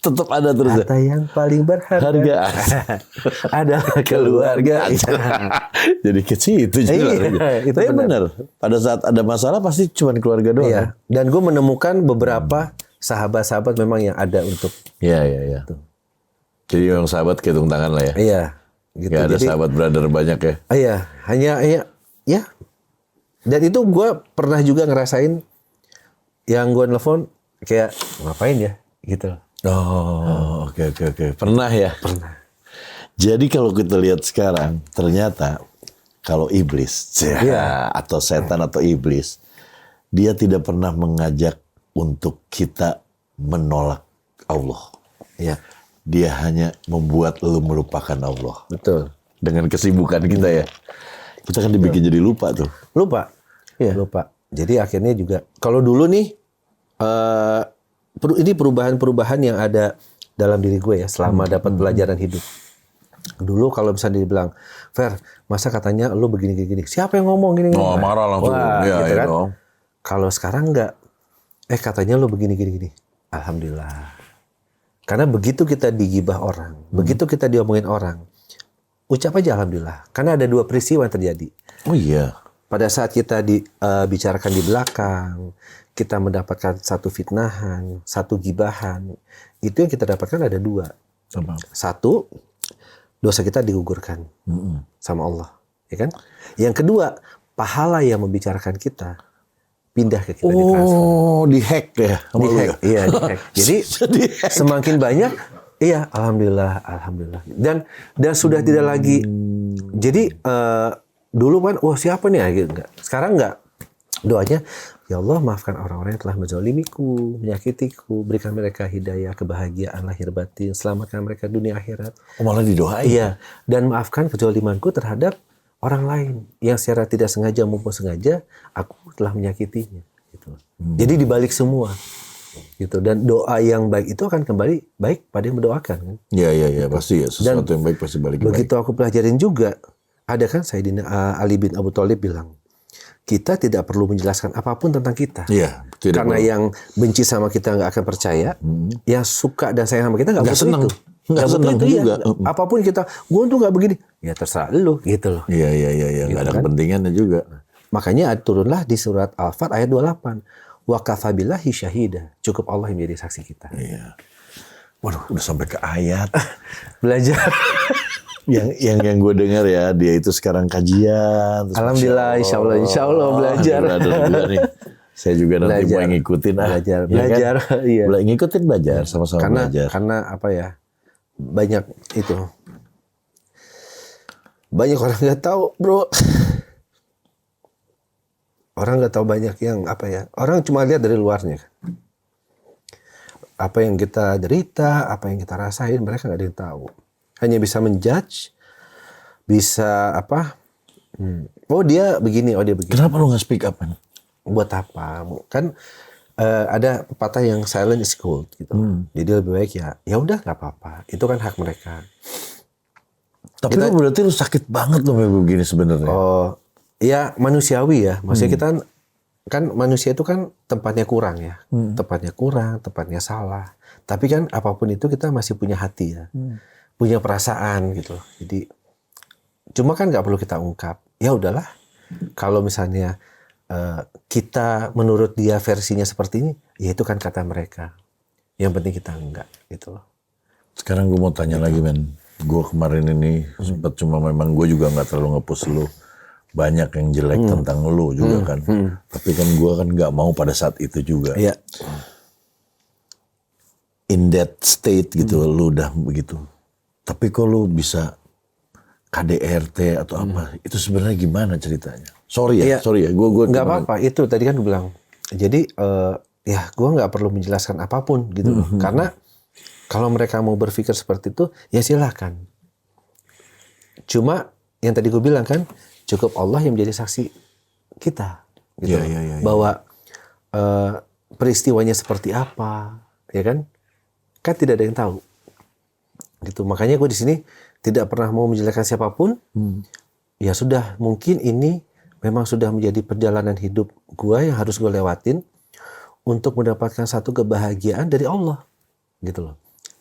Tetap ada terus. Kata yang paling berharga adalah keluarga. Jadi ke situ juga. Itu tapi benar. Pada saat ada masalah pasti cuma keluarga doang. Iya. Dan gue menemukan beberapa sahabat-sahabat memang yang ada untuk. Iya. Jadi memang sahabat kehitung tangan lah ya. Iya. Gitu. Gak ada sahabat brother banyak ya. Iya. Hanya ya. Dan itu gue pernah juga ngerasain yang gue nelfon kayak ngapain ya gitu. Oh, oke. Pernah ya? Pernah. Jadi kalau kita lihat sekarang, ternyata kalau iblis, atau setan atau iblis, dia tidak pernah mengajak untuk kita menolak Allah. Iya. Dia hanya membuat lu melupakan Allah. Betul. Dengan kesibukan kita ya. Kita kan dibikin jadi lupa tuh. Lupa. Iya. Lupa. Jadi akhirnya juga, kalau dulu nih, ini perubahan-perubahan yang ada dalam diri gue ya selama dapat pelajaran hidup. Dulu kalau misalnya dibilang, Fer, masa katanya lu begini-gini. Siapa yang ngomong gini-gini? Oh, marah langsung. Wah, gitu kan. Dong. Kalau sekarang enggak, katanya lu begini-gini. Alhamdulillah. Karena begitu kita digibah orang, begitu kita diomongin orang, ucap aja Alhamdulillah. Karena ada dua peristiwa yang terjadi. Oh iya. Pada saat kita dibicarakan di belakang, kita mendapatkan satu fitnahan, satu gibahan, itu yang kita dapatkan ada dua. Apa? Satu, dosa kita digugurkan sama Allah, ya kan? Yang kedua, pahala yang membicarakan kita pindah ke kita, ditransfer. Oh, dihack ya? Dihack, iya dihack. Jadi semakin banyak, iya alhamdulillah. Dan sudah tidak lagi. Jadi dulu kan, siapa nih? Gitu. Sekarang enggak. Doanya, ya Allah maafkan orang-orang yang telah menzalimiku, menyakitiku, berikan mereka hidayah, kebahagiaan lahir batin, selamatkan mereka dunia akhirat. Oh, malah didoain. Iya, dan maafkan kezalimanku terhadap orang lain yang secara tidak sengaja maupun sengaja aku telah menyakitinya. Gitu. Jadi dibalik semua. Gitu, dan doa yang baik itu akan kembali baik pada yang mendoakan kan. Iya, pasti ya, sesuatu yang baik pasti balik Begitu baik. aku pelajarin juga, ada kan Sayyidina Ali bin Abu Thalib bilang, kita tidak perlu menjelaskan apapun tentang kita. Iya, tidak Karena perlu. yang benci sama kita nggak akan percaya, yang suka dan sayang sama kita nggak Nggak butuh seneng. itu. Nggak seneng butuh itu, juga. iya. Apapun kita, gue tuh nggak begini, ya terserah lu gitu loh. Iya, nggak ada kan? kepentingannya juga. Makanya turunlah di surat Al-Fat ayat 28. Wa kafabillahi syahida. Cukup Allah yang menjadi saksi kita. Iya. Waduh, udah sampai ke ayat. Belajar. yang gue dengar ya, dia itu sekarang kajian. Terus Alhamdulillah, insya Allah belajar. Juga nih. Saya juga nanti Belajar. mau ngikutin. Belajar. Ya kan? Iya. Ngikutin belajar, sama-sama belajar. Karena apa ya, banyak itu. Banyak orang nggak tahu, bro. Orang nggak tahu banyak yang apa ya. Orang cuma lihat dari luarnya. Apa yang kita derita, apa yang kita rasain, mereka nggak ada yang tahu. Hanya bisa menjudge, bisa apa? Oh dia begini, oh dia begini. Kenapa lu nggak speak up? Man? Buat apa? Kan ada pepatah yang silent is gold gitu. Jadi lebih baik ya udah nggak apa-apa. Itu kan hak mereka. Tapi lu berarti lu sakit banget lo begini sebenarnya. Oh, ya manusiawi ya. Maksudnya kita kan manusia itu kan tempatnya kurang ya. Tempatnya kurang, tempatnya salah. Tapi kan apapun itu kita masih punya hati ya. Punya perasaan gitu. Jadi cuma kan nggak perlu kita ungkap. Ya udahlah. Kalau misalnya kita menurut dia versinya seperti ini, ya itu kan kata mereka. Yang penting kita enggak gitu loh. Sekarang gue mau tanya lagi, men. Gue kemarin ini sempat cuma memang gue juga nggak terlalu nge-push lu. Banyak yang jelek tentang lu juga kan. Tapi kan gue kan nggak mau pada saat itu juga. Iya. In that state gitu, lu udah begitu. Tapi kok lu bisa KDRT atau apa? Itu sebenarnya gimana ceritanya? Sorry ya. Gue nggak apa-apa. Itu tadi kan gue bilang. Jadi ya gue nggak perlu menjelaskan apapun gitu loh. Karena kalau mereka mau berpikir seperti itu, ya silahkan. Cuma yang tadi gue bilang kan, cukup Allah yang menjadi saksi kita, gitu. Iya. Bahwa peristiwanya seperti apa, ya kan? Kan tidak ada yang tahu. Gitu. Makanya gue di sini tidak pernah mau menjelaskan siapapun. Ya sudah, mungkin ini memang sudah menjadi perjalanan hidup gue yang harus gue lewatin untuk mendapatkan satu kebahagiaan dari Allah, gitu loh.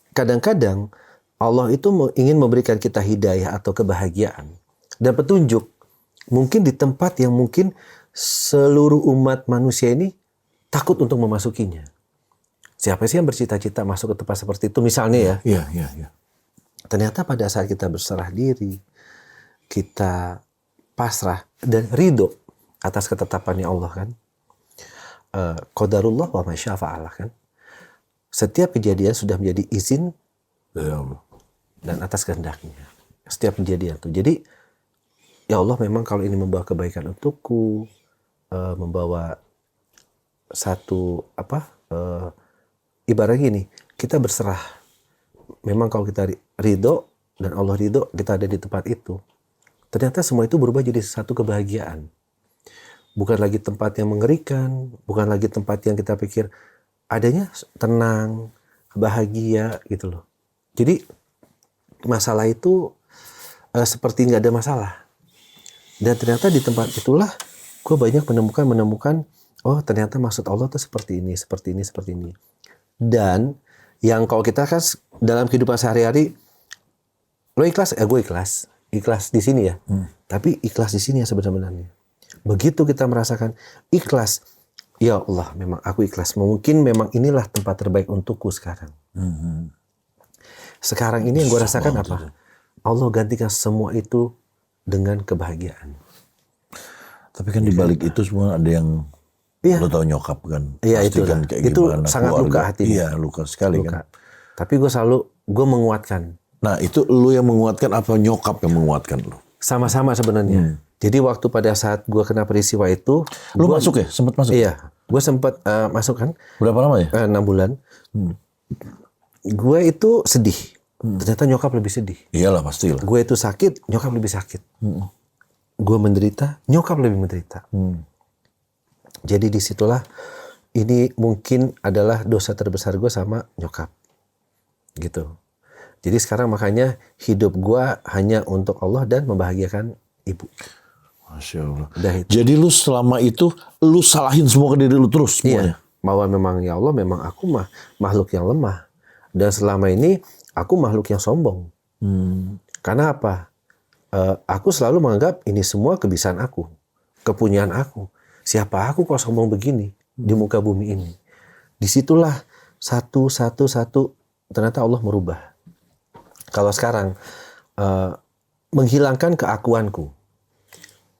Kadang-kadang Allah itu ingin memberikan kita hidayah atau kebahagiaan dan petunjuk mungkin di tempat yang mungkin seluruh umat manusia ini takut untuk memasukinya. Siapa sih yang bercita-cita masuk ke tempat seperti itu misalnya ya? Iya. Ternyata pada saat kita berserah diri, kita pasrah dan ridho atas ketetapannya Allah kan. Qadarullah wa ma syaa fa'ala kan. Setiap kejadian sudah menjadi izin dan atas kehendaknya. Setiap kejadian itu. Jadi ya Allah memang kalau ini membawa kebaikan untukku, membawa satu ibarat gini, kita berserah. Memang kalau kita ridho dan Allah ridho, kita ada di tempat itu. Ternyata semua itu berubah jadi satu kebahagiaan. Bukan lagi tempat yang mengerikan, bukan lagi tempat yang kita pikir adanya tenang, bahagia gitu loh. Jadi masalah itu seperti nggak ada masalah. Dan ternyata di tempat itulah gue banyak menemukan oh ternyata maksud Allah tuh seperti ini. Dan yang kalau kita kan dalam kehidupan sehari-hari, lo ikhlas, gue ikhlas. Ikhlas di sini ya. Tapi ikhlas di sini ya sebenarnya. Begitu kita merasakan ikhlas, ya Allah, memang aku ikhlas. Mungkin memang inilah tempat terbaik untukku sekarang. Sekarang ini yang gue rasakan apa? Allah gantikan semua itu dengan kebahagiaan. Tapi kan dibalik itu semua ada yang lo tau nyokap kan? Iya itu kan kayak itu gimana, sangat keluarga. luka hatinya. Iya luka sekali kan. Tapi gue menguatkan. Nah itu lu yang menguatkan apa nyokap yang menguatkan lu? Sama-sama sebenarnya. Jadi waktu pada saat gue kena peristiwa itu, Lu gua- masuk ya? Sempat masuk? Iya, gue sempat masuk kan, Berapa lama ya? 6 bulan. Gue itu sedih. Ternyata nyokap lebih sedih. Iyalah pastilah. Gue itu sakit, nyokap lebih sakit. Gue menderita, nyokap lebih menderita. Jadi disitulah ini mungkin adalah dosa terbesar gue sama nyokap. Gitu. Jadi sekarang makanya hidup gue hanya untuk Allah dan membahagiakan ibu. Masya Allah. Udah itu. Jadi lu selama itu lu salahin semua ke diri lu terus semuanya. Iya. Bahwa memang ya Allah, memang aku makhluk yang lemah. Dan selama ini aku makhluk yang sombong. Karena apa? Aku selalu menganggap ini semua kebiasaan aku, kepunyaan aku. Siapa aku kok sombong begini di muka bumi ini? Disitulah satu ternyata Allah merubah. Kalau sekarang menghilangkan keakuanku,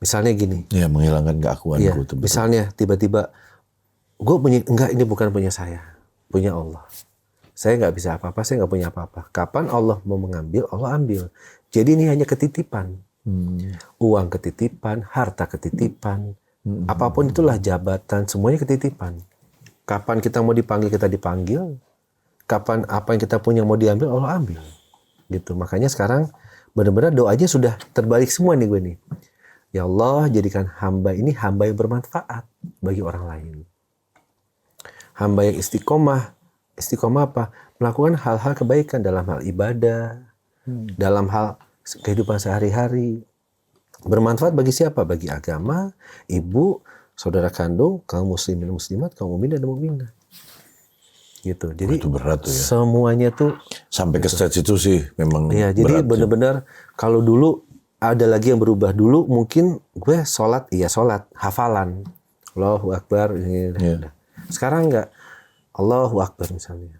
misalnya gini. Ya, menghilangkan keakuanku. Iya, Betul. misalnya tiba-tiba gue punya, enggak, ini bukan punya saya, punya Allah. Saya nggak bisa apa-apa, saya nggak punya apa-apa. Kapan Allah mau mengambil, Allah ambil. Jadi ini hanya ketitipan. Uang ketitipan, harta ketitipan, apapun itulah, jabatan, semuanya ketitipan. Kapan kita mau dipanggil, kita dipanggil. Kapan apa yang kita punya mau diambil, Allah ambil. Gitu. Makanya sekarang benar-benar doanya sudah terbalik semua nih gue nih. Ya Allah, jadikan hamba ini hamba yang bermanfaat bagi orang lain. Hamba yang istiqomah. Istiqomah apa? Melakukan hal-hal kebaikan dalam hal ibadah, dalam hal kehidupan sehari-hari. Bermanfaat bagi siapa? Bagi agama, ibu, saudara kandung, kaum muslimin muslimat, kaum mukminin dan mukminat. Gitu. Jadi Itu berat tuh ya. semuanya tuh Sampai ke stage itu sih memang ya, jadi berat. benar-benar kalau dulu ada lagi yang berubah. Dulu mungkin gue sholat, hafalan. Allahu Akbar. Udah. Sekarang enggak. Allahu Akbar misalnya.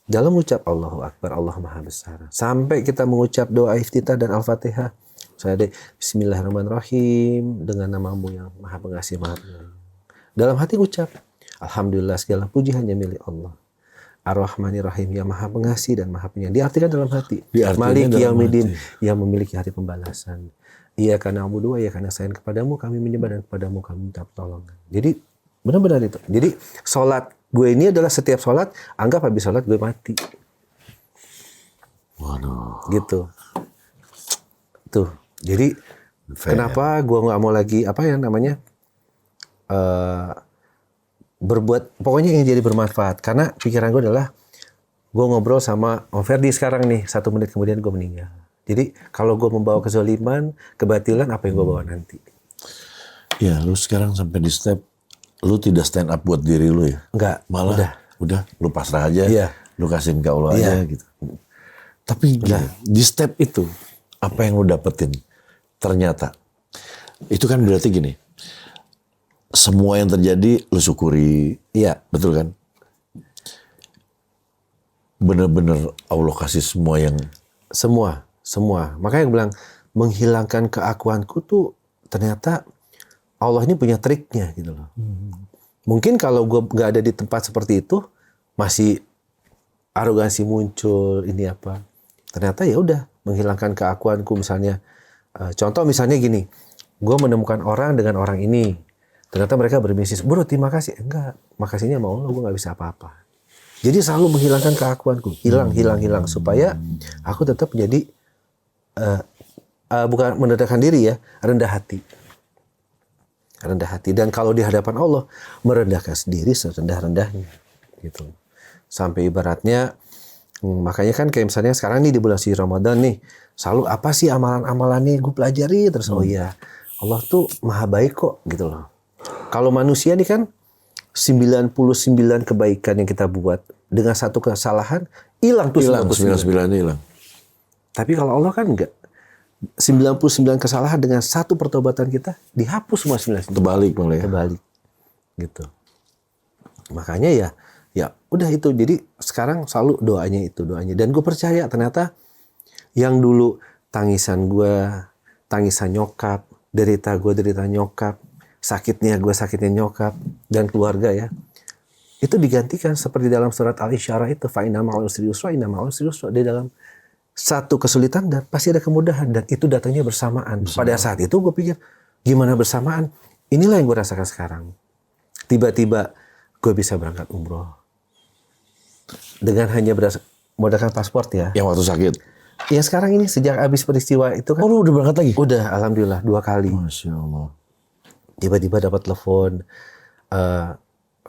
Dalam ucap Allahu Akbar, Allah Maha Besar. Sampai kita mengucap doa iftitah dan Al-Fatihah. Saya ada Bismillahirrahmanirrahim dengan namamu yang Maha Pengasih, Maha Penyayang. Dalam hati ucap, Alhamdulillah segala puji hanya milik Allah. Ar-Rahmanir-Rahim yang Maha Pengasih dan Maha Penyayang. Diartikan dalam hati. Malik Yaumiddin yang memiliki hari pembalasan. Iyyaka na'budu wa iyyaka nasta'in, kepadamu kami menyembah dan kepadamu kami minta pertolongan. Jadi benar-benar itu. Jadi sholat gue ini adalah setiap sholat, anggap habis sholat gue mati. Waduh. Gitu. Tuh. Jadi kenapa gue nggak mau lagi berbuat, pokoknya yang jadi bermanfaat. Karena pikiran gue adalah gue ngobrol sama Om Ferdi sekarang nih, 1 menit kemudian gue meninggal. Jadi kalau gue membawa kezaliman, kebatilan, apa yang gue bawa nanti? Ya, lu sekarang sampai di step lu tidak stand up buat diri lu ya? Enggak, Malah udah lu pasrah aja. Iya. Lu kasihin ke Allah aja gitu. Tapi di step itu apa yang lu dapetin? Ternyata itu kan berarti gini. Semua yang terjadi lu syukuri. Iya. Betul kan? Bener-bener Allah kasih semua yang Semua. Makanya gue bilang, menghilangkan keakuanku tuh ternyata Allah ini punya triknya gitu loh. Mungkin kalau gue nggak ada di tempat seperti itu, masih arogansi muncul, ini apa. Ternyata ya udah, menghilangkan keakuanku misalnya. Contoh misalnya gini, gue menemukan orang dengan orang ini. Ternyata mereka berbisnis, bro terima kasih. Enggak, makasihnya sama Allah, gue nggak bisa apa-apa. Jadi selalu menghilangkan keakuanku. Hilang. Supaya aku tetap menjadi, bukan merendahkan diri ya, rendah hati. Dan kalau di hadapan Allah, merendahkan diri serendah-rendahnya. Gitu. Sampai ibaratnya, makanya kan kayak misalnya sekarang nih di bulan suci Ramadan nih, selalu apa sih amalan-amalannya gue pelajari terus. Oh iya, Allah tuh maha baik kok gitu loh. Kalau manusia nih kan 99 kebaikan yang kita buat dengan satu kesalahan hilang tuh 99 hilang. Tapi kalau Allah kan enggak. 99 kesalahan dengan satu pertobatan kita dihapus semua 99. Terbalik malah ya. Terbalik. Gitu. Makanya ya udah itu. Jadi sekarang selalu doanya. Dan gue percaya ternyata yang dulu tangisan gue, tangisan nyokap, derita gue, derita nyokap, sakitnya gue, sakitnya nyokap, dan keluarga ya. Itu digantikan seperti dalam surat Al-Isyarah itu. Fa inna ma'al usri yusra, inna ma'al usri yusra. Di dalam satu kesulitan dan pasti ada kemudahan. Dan itu datangnya bersamaan. Pada saat itu gue pikir, gimana bersamaan? Inilah yang gue rasakan sekarang. Tiba-tiba gue bisa berangkat umroh dengan hanya modalkan paspor ya. Yang waktu sakit. Ya sekarang ini sejak habis peristiwa itu kan. Oh, lu udah berangkat lagi? Udah, alhamdulillah 2 kali. Masya Allah. Tiba-tiba dapat telepon,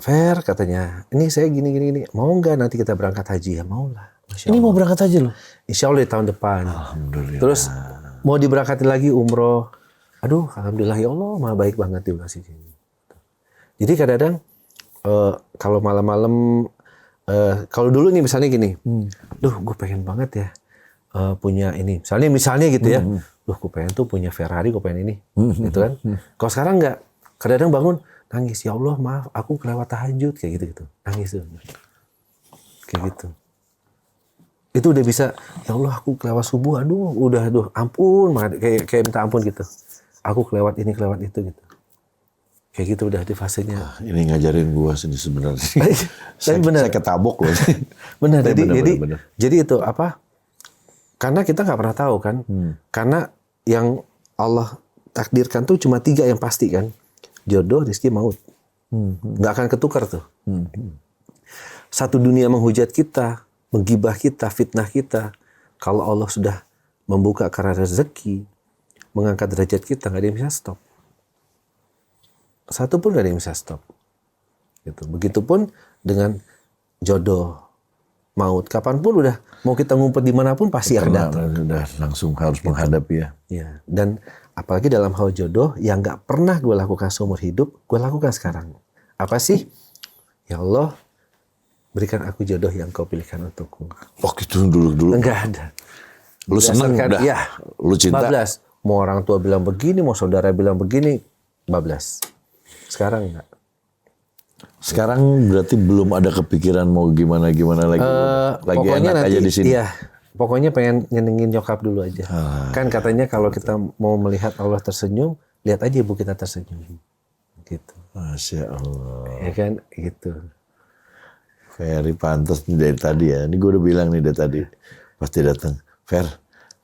Fer katanya, ini saya gini. Mau nggak nanti kita berangkat haji? Ya mau lah. Ini mau berangkat aja loh? Insya Allah di tahun depan. Alhamdulillah. Terus mau diberangkatin lagi umroh. Aduh, alhamdulillah ya Allah, maha baik banget dikasih sini. Jadi kadang-kadang kalau malam-malam, kalau dulu nih misalnya gini, duh gue pengen banget ya punya ini. Misalnya gitu ya, duh gue pengen tuh punya Ferrari, gue pengen ini, gitu kan. Kalau sekarang nggak, kadang-kadang bangun nangis, ya Allah maaf, aku kelewat tahajud kayak gitu, nangis tuh, kayak gitu. Itu udah bisa, ya Allah aku kelewat subuh, aduh ampun, kayak minta ampun gitu. Aku kelewat ini, kelewat itu gitu. Kayak gitu udah di fasenya. Ini ngajarin gua sini sebenarnya. Tapi benar. Saya ketabok loh. Benar. Benar. Jadi itu apa? Karena kita nggak pernah tahu kan. Karena yang Allah takdirkan tuh cuma 3 yang pasti kan. Jodoh, rezeki, maut. Nggak akan ketukar tuh. Satu dunia menghujat kita, menggibah kita, fitnah kita. Kalau Allah sudah membuka karena rezeki, mengangkat derajat kita, nggak ada yang bisa stop. Satu pun nggak ada yang bisa stop. Gitu. Begitupun dengan jodoh, maut. Kapanpun udah mau kita ngumpet dimanapun pasti akan datang. Udah langsung harus menghadapi ya. Ya. Dan apalagi dalam hal jodoh yang nggak pernah gue lakukan seumur hidup, gue lakukan sekarang. Apa sih? Ya Allah, berikan aku jodoh yang kau pilihkan untukku. Oh gitu dulu. Enggak ada. Lu seneng udah. Ya, Lu cinta. bablas. Mau orang tua bilang begini, mau saudara bilang begini, bablas. Sekarang enggak. Sekarang berarti belum ada kepikiran mau gimana lagi. Lagi Pokoknya enak nanti, aja di sini. Iya. Pokoknya pengen nyenengin nyokap dulu aja. Kan katanya kalau kita mau melihat Allah tersenyum, lihat aja ibu kita tersenyum. Gitu. Masya Allah. Ya kan, gitu. Ferry pantas nih dari tadi ya. Ini gue udah bilang nih dari tadi. Pasti datang. Fer,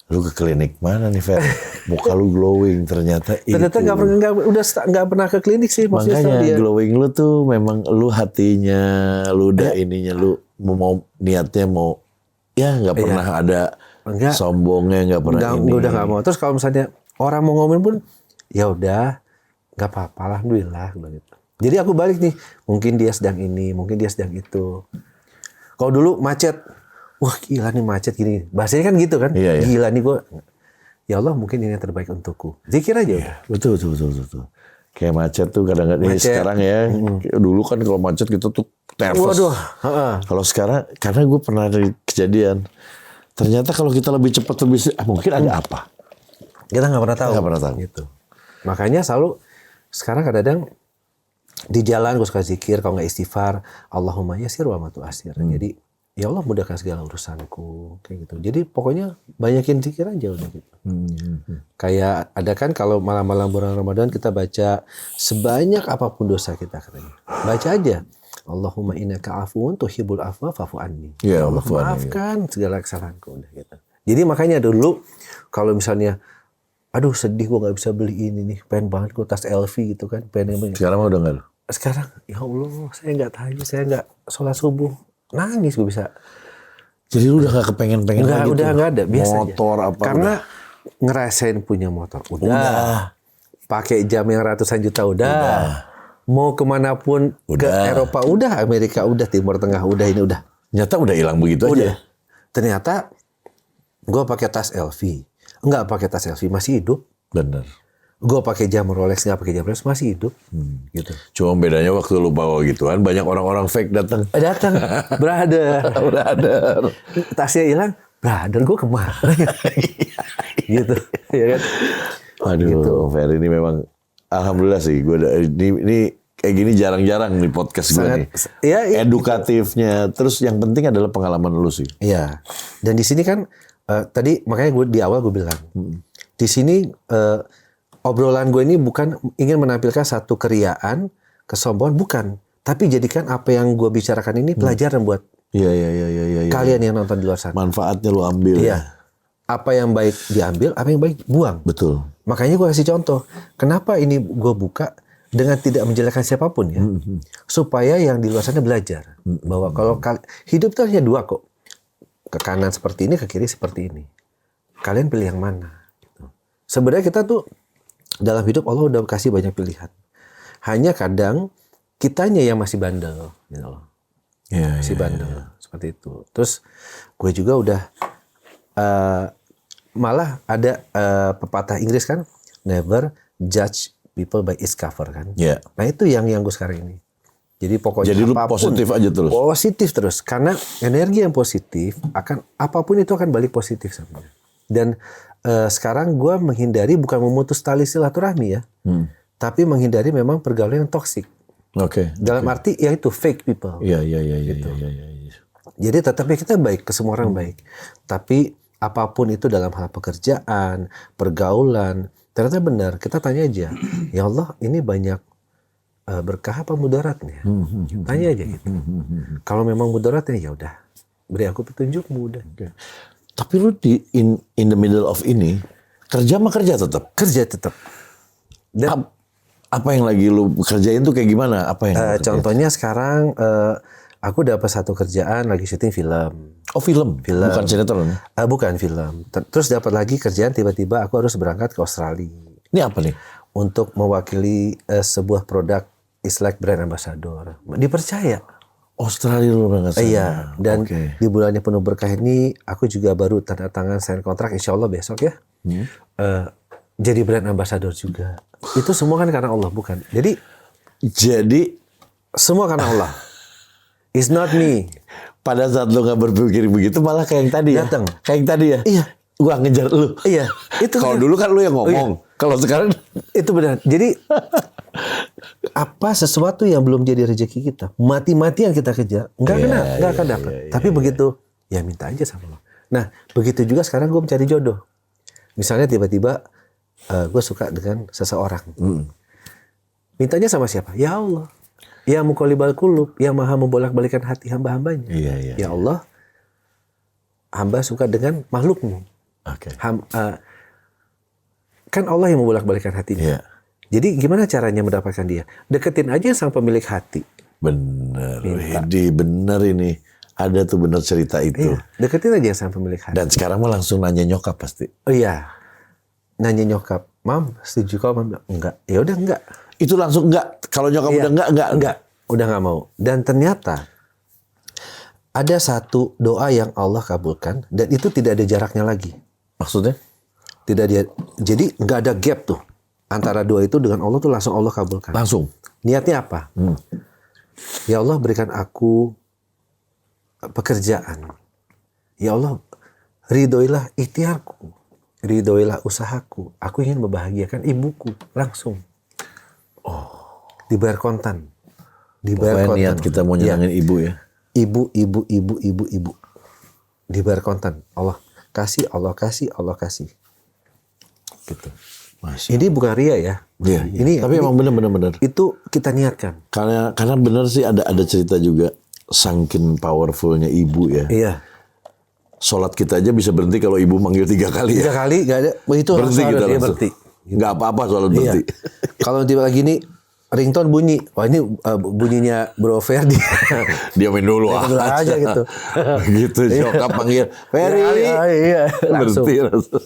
lu ke klinik mana nih Fer? Muka lu glowing ternyata itu. Ternyata nggak pernah ke klinik sih. Makanya glowing lu tuh memang lu hatinya, lu udah ininya, lu mau niatnya mau, ya nggak pernah ada sombongnya, nggak pernah ini. Udah nggak mau. Terus kalau misalnya orang mau ngomongin pun, ya udah, nggak apa-apa, alhamdulillah. Gitu. Jadi aku balik nih, mungkin dia sedang ini, mungkin dia sedang itu. Kalau dulu macet, wah gila nih macet gini. Bahasanya kan gitu kan, iya. Gila nih gue. Ya Allah mungkin ini yang terbaik untukku. Zikir aja udah. Betul. Kayak macet tuh kadang-kadang sekarang ya. Dulu kan kalau macet kita tuh nervous. Waduh. Kalau sekarang, karena gue pernah ada kejadian. Ternyata kalau kita lebih cepat mungkin ada apa? Kita nggak pernah tahu. Nggak pernah tahu. Gitu. Makanya selalu sekarang kadang-kadang di jalan gue suka zikir, kalau nggak istighfar, Allahumma yasir wa ma tu'asir. Jadi ya Allah mudahkan segala urusanku, kayak gitu. Jadi pokoknya banyakin zikir aja udah gitu. Kayak ada kan kalau malam-malam bulan Ramadan kita baca sebanyak apapun dosa kita katanya. Baca aja. Allahumma innaka afuwun tuhibbul afwa fa'fu anni. Ya Allah maafkan segala kesalahanku udah gitu. Jadi makanya dulu kalau misalnya aduh sedih gue nggak bisa beli ini nih, pengen banget gue tas LV gitu kan, pengen. Sekarang mah udah nggak. Sekarang ya Allah saya nggak tahajud, saya nggak sholat subuh, nangis gue bisa. Jadi lu udah nggak kepengen-pengen lagi udah nggak ada, biasa motor aja. apa? Karena ngerasain punya motor udah. Pakai jam yang ratusan juta udah. Mau kemanapun ke Eropa udah, Amerika udah, Timur Tengah udah, ini udah. Ternyata udah hilang begitu aja. Ternyata gue pakai tas LV. Enggak pakai tas LV masih hidup. Bener. Gue pakai jam Rolex, nggak pakai jam Rolex masih hidup. Gitu. Cuma bedanya waktu lu bawa gituan banyak orang-orang fake datang. Brother. Tasnya hilang, brother gue kemana? Gitu, ya kan? Aduh, gitu. Ferry ini memang alhamdulillah sih. Gue ini kayak gini jarang-jarang di podcast gue nih. Ya, edukatifnya, terus yang penting adalah pengalaman lu sih. Iya. Dan di sini kan tadi makanya gue di awal gue bilang di sini obrolan gue ini bukan ingin menampilkan satu keriaan, kesombongan, bukan. Tapi jadikan apa yang gue bicarakan ini pelajaran buat kalian yang nonton di luar sana. Manfaatnya lu ambil. Iya. Apa yang baik diambil, apa yang baik buang. Betul. Makanya gue kasih contoh. Kenapa ini gue buka dengan tidak menjelekkan siapapun ya. Supaya yang di luar sana belajar. Bahwa kalau hidup itu hanya dua kok. Ke kanan seperti ini, ke kiri seperti ini. Kalian pilih yang mana? Gitu. Sebenarnya kita tuh dalam hidup Allah udah kasih banyak pilihan. Hanya kadang kitanya yang masih bandel. Gitu loh. Masih bandel. Seperti itu. Terus gue juga udah... malah ada pepatah Inggris kan, never judge people by its cover kan. Nah itu yang gue sekarang ini. Jadi pokoknya jadi lu apapun, positif aja terus. Positif terus, karena energi yang positif akan apapun itu akan balik positif sebenarnya. Dan sekarang gue menghindari bukan memutus tali silaturahmi ya, tapi menghindari memang pergaulan yang toksik. Dalam arti ya itu fake people. Iya. Jadi tetapnya kita baik ke semua orang baik, tapi apapun itu dalam hal pekerjaan, pergaulan, ternyata benar. Kita tanya aja, ya Allah ini banyak berkah apa mudaratnya? Tanya aja gitu. Kalau memang mudaratnya ya udah, beri aku petunjukmu udah. Tapi lu in the middle of ini kerja tetap. Kerja tetap. Dan apa yang lagi lu kerjain tuh kayak gimana? Apa yang contohnya sekarang aku dapat satu kerjaan lagi syuting film. Oh film. Bukan sinetron? Bukan film. Terus dapat lagi kerjaan tiba-tiba aku harus berangkat ke Australia. Ini apa nih? Untuk mewakili sebuah produk Islak brand ambassador. Dipercaya. Australia lu berangkat sana? Iya. Dan di bulannya penuh berkah ini aku juga baru tanda tangan sign kontrak insya Allah besok ya. Jadi brand ambassador juga. Itu semua kan karena Allah bukan. Jadi semua karena Allah. It's not me. Pada saat lu gak berpikir begitu malah kayak yang tadi Datang. Kayak yang tadi ya? Iya. Gua ngejar lu. Iya. Itu kalau dulu kan lu yang ngomong. Kalau sekarang itu benar. Jadi apa sesuatu yang belum jadi rezeki kita, mati-matian kita kejar, nggak akan dapat. Tapi begitu ya minta aja sama Allah. Nah, begitu juga sekarang gue mencari jodoh. Misalnya tiba-tiba gue suka dengan seseorang. Mintanya sama siapa? Ya Allah. Ya muqallibal qulub, yang maha membolak-balikan hati hamba-hambanya. Ya Allah, hamba suka dengan makhlukmu. Kan Allah yang membolak-balikan hatinya. Jadi gimana caranya mendapatkan dia? Deketin aja sang pemilik hati. Bener. Jadi bener ini. Ada tuh bener cerita itu. Iya, deketin aja sang pemilik hati. Dan sekarang mah langsung nanya nyokap pasti. Oh iya. Nanya nyokap. Mam, setuju kalau mam bilang enggak. Ya udah enggak. Itu langsung enggak. Kalau nyokap udah enggak. Udah enggak mau. Dan ternyata ada satu doa yang Allah kabulkan dan itu tidak ada jaraknya lagi. Maksudnya? Tidak ada. Jadi enggak ada gap tuh antara doa itu dengan Allah tuh langsung Allah kabulkan. Langsung. Niatnya apa? Ya Allah berikan aku pekerjaan. Ya Allah ridhoilah ikhtiarku. Ridhoilah usahaku. Aku ingin membahagiakan ibuku langsung. Dibayar kontan. Dibayar kontan. Niat kita mau nyenangin ibu ya. Ibu. Dibayar kontan. Allah kasih. Gitu. Ini bukan ria ya. Iya. Ini tapi emang benar. Itu kita niatkan. Karena benar sih ada cerita juga saking powerfulnya ibu ya. Iya. Sholat kita aja bisa berhenti kalau ibu manggil 3 kali ya. 3 kali nggak ada. Itu berhenti kita langsung. Berhenti. Nggak apa-apa sholat berhenti. Kalau tiba lagi nih ringtone bunyi, wah ini bunyinya Bro Ferdi. Diamin dulu aja gitu. Gitu nyokap panggil Ferdi. Iya, langsung. Berhenti.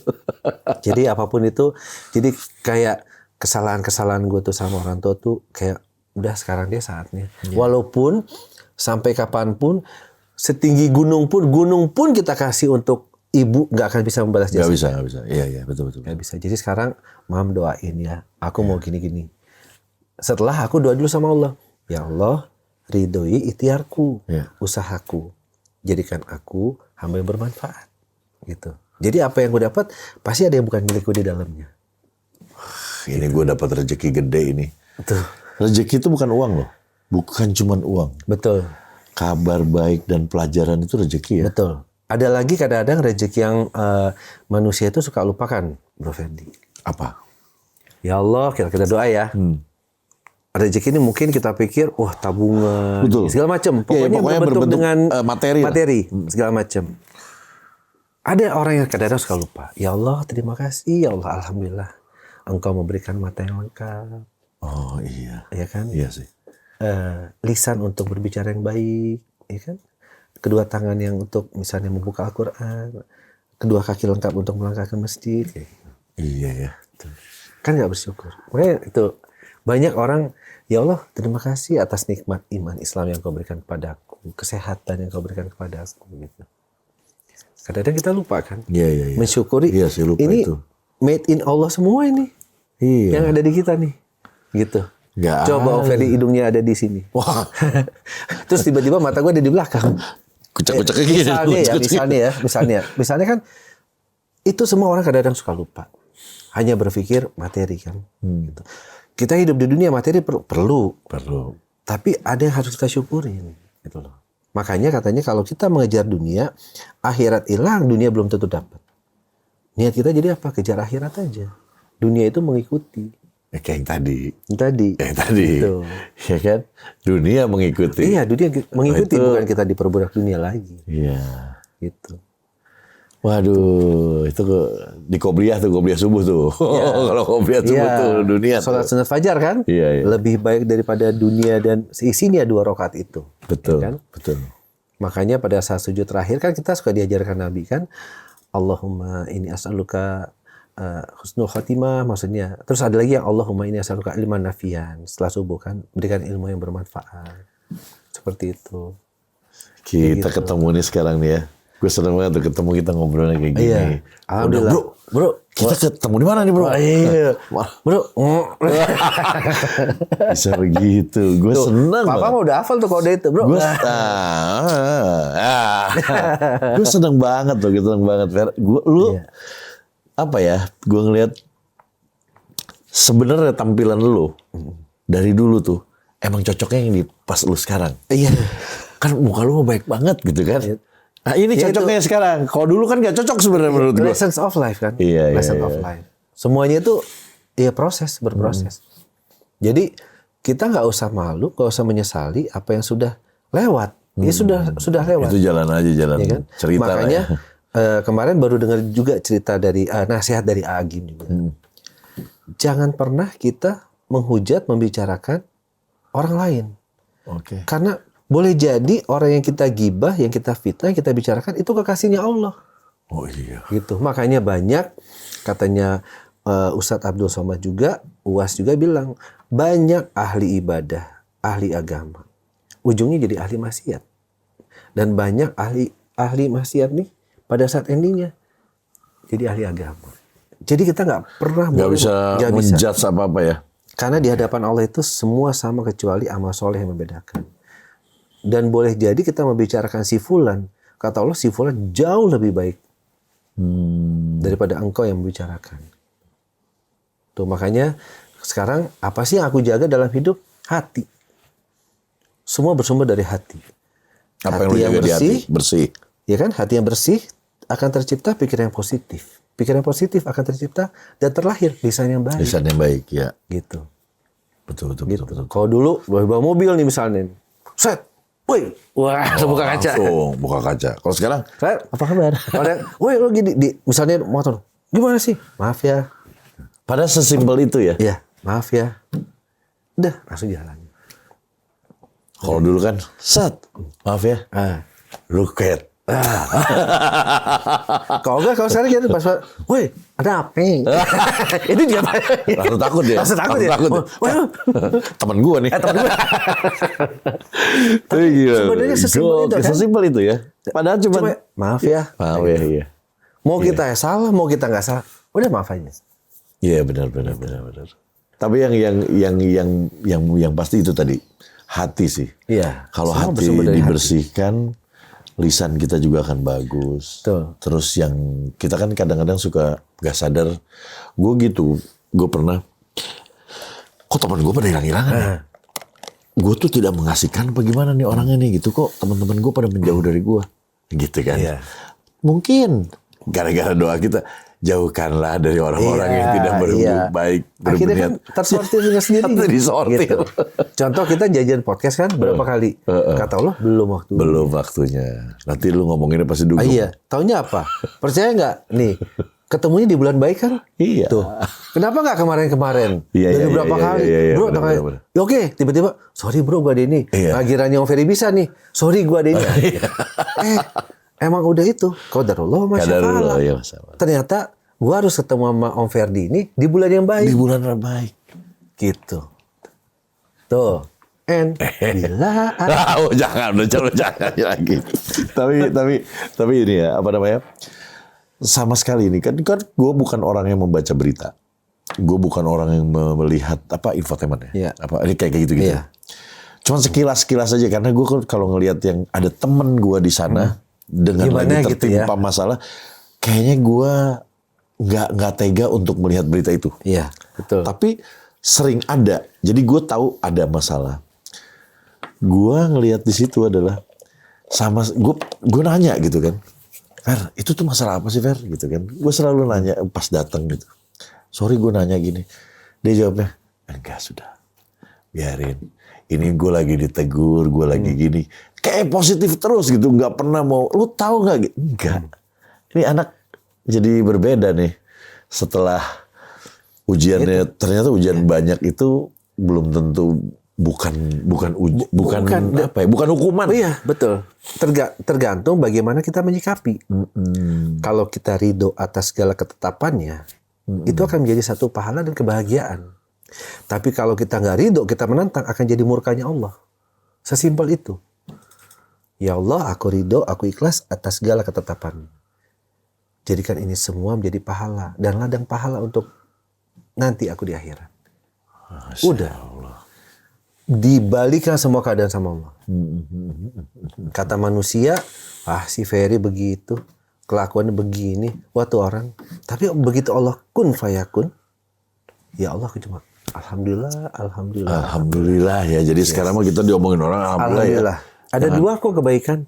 Jadi apapun itu, jadi kayak kesalahan gue tuh sama orang tua tuh kayak udah sekarang dia saatnya. Walaupun sampai kapanpun setinggi gunung pun kita kasih untuk ibu nggak akan bisa membalas jasa. Nggak bisa. Iya betul. Nggak bisa. Jadi sekarang mam doain ya, aku mau gini. Setelah aku doa dulu sama Allah. Ya Allah, ridhoi ikhtiarku, usahaku. Jadikan aku hamba yang bermanfaat. Gitu. Jadi apa yang gue dapat, pasti ada yang bukan milikku di dalamnya. Ini gue dapat rezeki gede ini. Betul. Rezeki itu bukan uang loh. Bukan cuman uang. Betul. Kabar baik dan pelajaran itu rezeki ya. Betul. Ada lagi kadang-kadang rezeki yang manusia itu suka lupakan, Bro Ferdi. Apa? Ya Allah, kita doa ya. Rezeki ini mungkin kita pikir, wah tabungan, segala macam. Pokoknya berbentuk dengan materi segala macam. Ada orang yang kadang-kadang suka lupa. Ya Allah, terima kasih. Ya Allah, alhamdulillah. engkau memberikan mata yang lengkap, Oh iya. ya kan? Iya sih. Lisan untuk berbicara yang baik, ya kan? Kedua tangan yang untuk misalnya membuka Al-Quran, kedua kaki lengkap untuk melangkah ke masjid, kayak gitu. Iya ya. Kan nggak bersyukur. Makanya itu banyak orang, ya Allah terima kasih atas nikmat iman Islam yang kau berikan kepadaku, kesehatan yang kau berikan kepadaku, gitu. Kadang-kadang kita lupa kan, Iya. mensyukuri. Iya sih, lupa ini itu. made in Allah semua ini, Iya. yang ada di kita nih, gitu. Nggak Coba ada. Feli hidungnya ada di sini. Wah. Terus tiba-tiba mata gue ada di belakang. Kucak-kucak kayak gini. Misalnya kan itu semua orang kadang-kadang suka lupa. Hanya berpikir materi kan. Gitu. Kita hidup di dunia materi perlu. Tapi ada yang harus kita syukurin. Gitu loh. Makanya katanya kalau kita mengejar dunia, akhirat hilang, dunia belum tentu dapat. Niat kita jadi apa? Kejar akhirat aja. Dunia itu mengikuti. Kayak yang Tadi. Gitu. Ya kan? Dunia mengikuti. Iya, dunia mengikuti, Itu- bukan kita diperbudak dunia lagi. Iya. Gitu. Waduh, itu di Qobliyah subuh tuh. Kalau Qobliyah subuh tuh dunia tuh. Sholat sunat fajar kan? Iya. Lebih baik daripada dunia dan isinya 2 rakaat itu. Betul, Ya kan? betul. Makanya pada saat sujud terakhir kan kita suka diajarkan Nabi kan, Allahumma ini as'aluka husnul khatimah, maksudnya. Terus ada lagi yang Allahumma ini as'aluka ilman nafian. Setelah subuh kan, berikan ilmu yang bermanfaat. Seperti itu. Kita gitu. ketemu nih sekarang nih ya. Gue seneng banget tuh ketemu kita ngobrolnya kayak gini. Iya. Alhamdulillah. Bro, kita ketemu di mana nih bro? Iya. Bro, Bisa begitu.Gue seneng Papa banget. mah udah hafal tuh kode itu, bro. Gue gue seneng banget loh, gitu seneng banget. Lu Iya. apa ya? Gue ngelihat sebenarnya tampilan lu dari dulu tuh emang cocoknya yang di pas lu sekarang. Iya. Kan muka lu mah baik banget gitu kan. Iya. Nah ini Ya, cocoknya sekarang. Kalau dulu kan gak cocok sebenarnya menurut gue. Lessons of life kan. Iya, Lesson iya, of iya. life. Semuanya itu ya berproses. Jadi kita nggak usah malu, nggak usah menyesali apa yang sudah lewat. Ya sudah lewat. Itu jalan aja, jalan Ya kan? cerita lah Makanya ya. kemarin baru dengar juga cerita dari nasihat dari Agim juga. Jangan pernah kita menghujat, membicarakan orang lain. Oke. Karena boleh jadi orang yang kita gibah, yang kita fitnah, yang kita bicarakan itu kekasihnya Allah. Oh iya. Gitu. Makanya banyak katanya Ustadz Abdul Somad juga, UAS juga bilang banyak ahli ibadah, ahli agama, ujungnya jadi ahli maksiat. Dan banyak ahli maksiat nih pada saat endingnya jadi ahli agama. Jadi kita nggak pernah Gak bisa nggak menjudge apa-apa ya. Karena di hadapan Allah itu semua sama kecuali amal soleh yang membedakan. Dan boleh jadi kita membicarakan si fulan, kata Allah si fulan jauh lebih baik daripada engkau yang membicarakan. Tuh makanya sekarang apa sih yang aku jaga dalam hidup? Hati. Semua bersumber dari hati. Apa yang lu jaga di hati? Bersih. Ya kan? Hati yang bersih akan tercipta pikiran yang positif. Pikiran yang positif akan tercipta dan terlahir lisan yang baik. Lisan yang baik ya. Gitu. Betul. Gitu. Kalau dulu bawa mobil nih misalnya, set, woi, wah, buka kaca. Langsung buka kaca. Kalau sekarang, Set, apa kabar? Woi, lo gini, misalnya motor, gimana sih? Maaf ya. pada sesimpel itu ya. Iya, maaf ya. Udah, langsung jalan. Kalau dulu kan, maaf ya, look at. Kalau enggak, kalau sekarang gitu pas, woi, ada apa? Itu juga Langsung takut ya. Langsung takut ya. Temen gue nih. Tapi Gila. sebenarnya sesimpel itu kan. Sesimpel itu ya. Padahal cuma Maaf ya. maaf ya, iya. Mau kita salah, mau kita nggak salah, udah maaf aja. Iya benar. Tapi yang pasti itu tadi hati sih. Iya. Kalau Semua hati bersumber dari dibersihkan, lisan kita juga akan bagus. Betul. Terus yang kita kan kadang-kadang suka gak sadar. Gue gitu, gue pernah. Kok teman gue pada hilang-hilangan ya? Gue tuh tidak mengasihkan apa gimana nih orangnya nih gitu. Kok teman-teman gue pada menjauh dari gue. Gitu kan. Iya. Mungkin gara-gara doa kita. Jauhkanlah dari orang-orang yang tidak baik, Akhirnya kan berniat. tersortirnya sendiri. Disortir. Gitu. Contoh kita jajan podcast kan berapa kali? Kata Allah belum waktu. Belum waktunya. Nanti lu ngomonginnya pasti dulu. Iya. Taunya apa? Percaya nggak? Nih, ketemunya di bulan baik kan? Iya. Tuh. Kenapa nggak kemarin-kemarin? Iya, Dari iya, berapa iya, kali? iya, iya, Bro, benar, benar. ya oke, tiba-tiba, sorry bro, gue ada ini. Iya. Gilirannya Om Ferry bisa nih. Sorry, gue ada ini. Emang udah itu. Qadarullah masya Qadarullah, Allah. ya, masya Allah. Ternyata gue harus ketemu sama Om Ferdi ini di bulan yang baik. Di bulan terbaik. Gitu. Tuh. And bila Oh, jangan lagi. tapi ini ya, apa namanya? Sama sekali ini kan gue bukan orang yang membaca berita. Gue bukan orang yang melihat infotainment ya. Iya. Apa ini kayak gitu. Iya. Cuman sekilas aja karena gue kalau ngelihat yang ada temen gue di sana dengan Gimana lagi gitu tertimpa ya? masalah, kayaknya gue nggak tega untuk melihat berita itu. Iya, betul. Tapi sering ada. Jadi gue tahu ada masalah. Gue ngelihat di situ adalah gue nanya gitu kan, Fer, itu tuh masalah apa sih Fer? Gitu kan. Gue selalu nanya pas datang gitu. Sorry gue nanya gini. Dia jawabnya, enggak sudah. Biarin. Ini gue lagi ditegur, gue lagi gini. Kayak positif terus gitu. Nggak pernah mau, lu tahu nggak? Enggak. Ini anak jadi berbeda nih. Setelah ujiannya, ternyata ujian banyak itu belum tentu bukan hukuman. Oh iya, betul. Tergantung bagaimana kita menyikapi. Kalau kita ridho atas segala ketetapannya, itu akan menjadi satu pahala dan kebahagiaan. Tapi kalau kita nggak ridho, kita menentang, akan jadi murkanya Allah. Sesimpel itu. Ya Allah, aku ridho, aku ikhlas atas segala ketetapan. Jadikan ini semua menjadi pahala dan ladang pahala untuk nanti aku di akhirat. Udah. Dibalikan semua keadaan sama Allah. Kata manusia, si Ferry begitu, kelakuannya begini, tuh orang. Tapi begitu Allah kun fayakun, ya Allah aku cuma Alhamdulillah ya. Jadi sekarang mah kita diomongin orang Alhamdulillah. Ya. Ada dua kok kebaikan.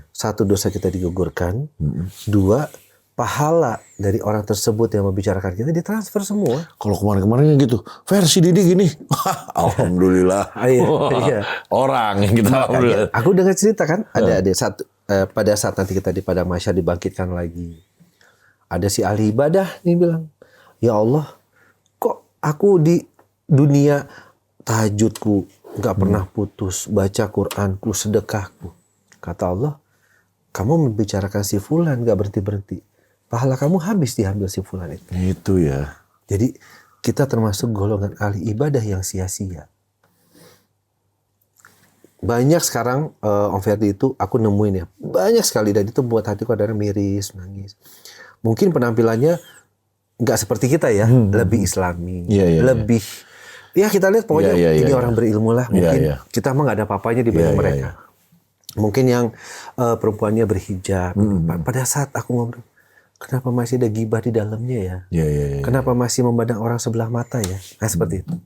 Satu, dosa kita digugurkan. Dua, pahala dari orang tersebut yang membicarakan kita ditransfer semua. Kalau kemarin-kemarin gitu, versi Didi gini, alhamdulillah. Iya. Orang yang kita alhamdulillah. Aku dengar cerita kan, ada satu pada saat nanti kita di padang mahsyar dibangkitkan lagi. Ada si ahli ibadah nih bilang, ya Allah, kok aku di dunia tahajudku nggak pernah putus, baca Quranku, sedekahku. Kata Allah, kamu membicarakan si fulan nggak berhenti-berhenti. Pahala kamu habis diambil si fulan itu. Itu ya. Jadi kita termasuk golongan ahli ibadah yang sia-sia. Banyak sekarang Om Ferdi itu aku nemuin ya. Banyak sekali dan itu buat hatiku kadang miris, nangis. Mungkin penampilannya nggak seperti kita ya. Lebih islami. Lebih. Ya kita lihat pokoknya ini orang berilmu lah. Mungkin kita mah nggak ada apa-apanya dibanding mereka. Mungkin yang perempuannya berhijab. Pada saat aku ngobrol, kenapa masih ada gibah di dalamnya ya? Kenapa masih memandang orang sebelah mata ya? Nah seperti itu.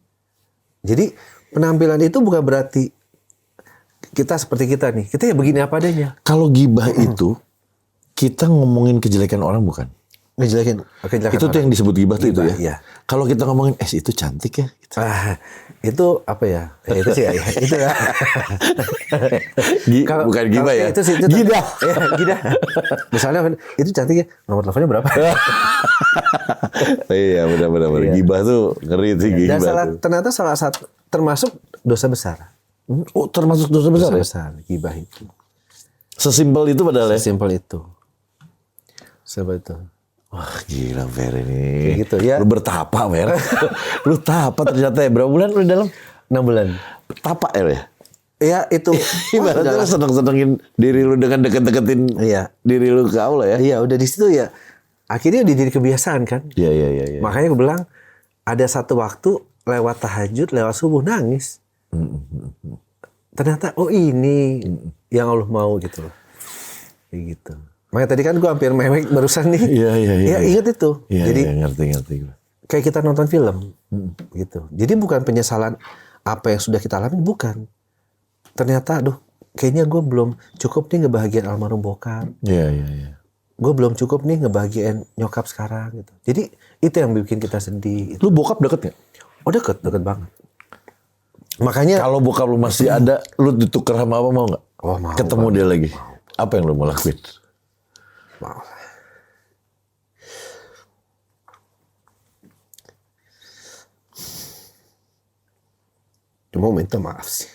Jadi penampilan itu bukan berarti kita seperti kita nih. Kita ya begini apa adanya. Kalau gibah itu kita ngomongin kejelekan orang bukan? Kejelekan itu tuh yang disebut gibah tuh itu ya. Iya. Kalau kita ngomongin itu cantik ya. Gitu. Itu apa ya? Itu sih ya. Itu ya. Bukan gibah ya. Itu sih itu gidah. Gidah. Misalnya itu cantik ya. Nomor teleponnya berapa? Iya benar-benar. Iya. Gibah tuh ngeri sih gibah. Dan ternyata salah satu termasuk dosa besar. Oh termasuk dosa besar. Dosa besar gibah itu. Sesimpel itu padahal ya. Sesimpel itu. Sesimpel itu. Wah gila Fer ini. Gitu ya. Lu bertapa Fer. Lu tapa ternyata ya. Berapa bulan lu di dalam? 6 bulan. Tapa ya? Ya itu. Ibaratnya lu seneng-senengin diri lu dengan deket-deketin diri lu ke Allah ya. Iya udah di situ ya. Akhirnya udah jadi kebiasaan kan. Iya. Makanya gue bilang ada satu waktu lewat tahajud, lewat subuh nangis. Ternyata ini yang Allah mau gitu loh. Kayak gitu. Makanya tadi kan gue hampir mewek barusan nih. Iya. Ya ingat itu. Jadi ngerti. Kayak kita nonton film gitu. Jadi bukan penyesalan apa yang sudah kita alami, bukan. Ternyata kayaknya gue belum cukup nih ngebahagiain almarhum bokap. Iya. Gue belum cukup nih ngebahagiain nyokap sekarang gitu. Jadi itu yang bikin kita sedih. Lu bokap deket gak? Oh deket banget. Makanya kalau bokap lu masih ada, lu ditukar sama apa mau nggak? Oh, mau. Ketemu dia lagi. Apa yang lu mau lakuin? Mau. Cuma minta maaf sih.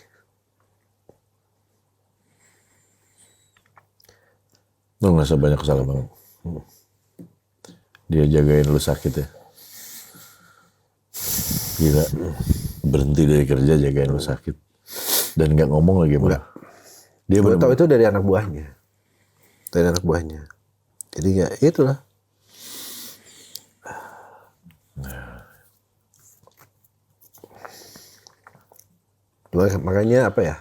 Lu ngerasa banyak salah banget. Dia jagain lu sakit ya. Gila. Berhenti dari kerja jagain lu sakit. Dan nggak ngomong lagi Bang. Enggak. Dia Gue bener-bener tahu itu dari anak buahnya. Dari anak buahnya. Jadi ya itulah. Makanya apa ya?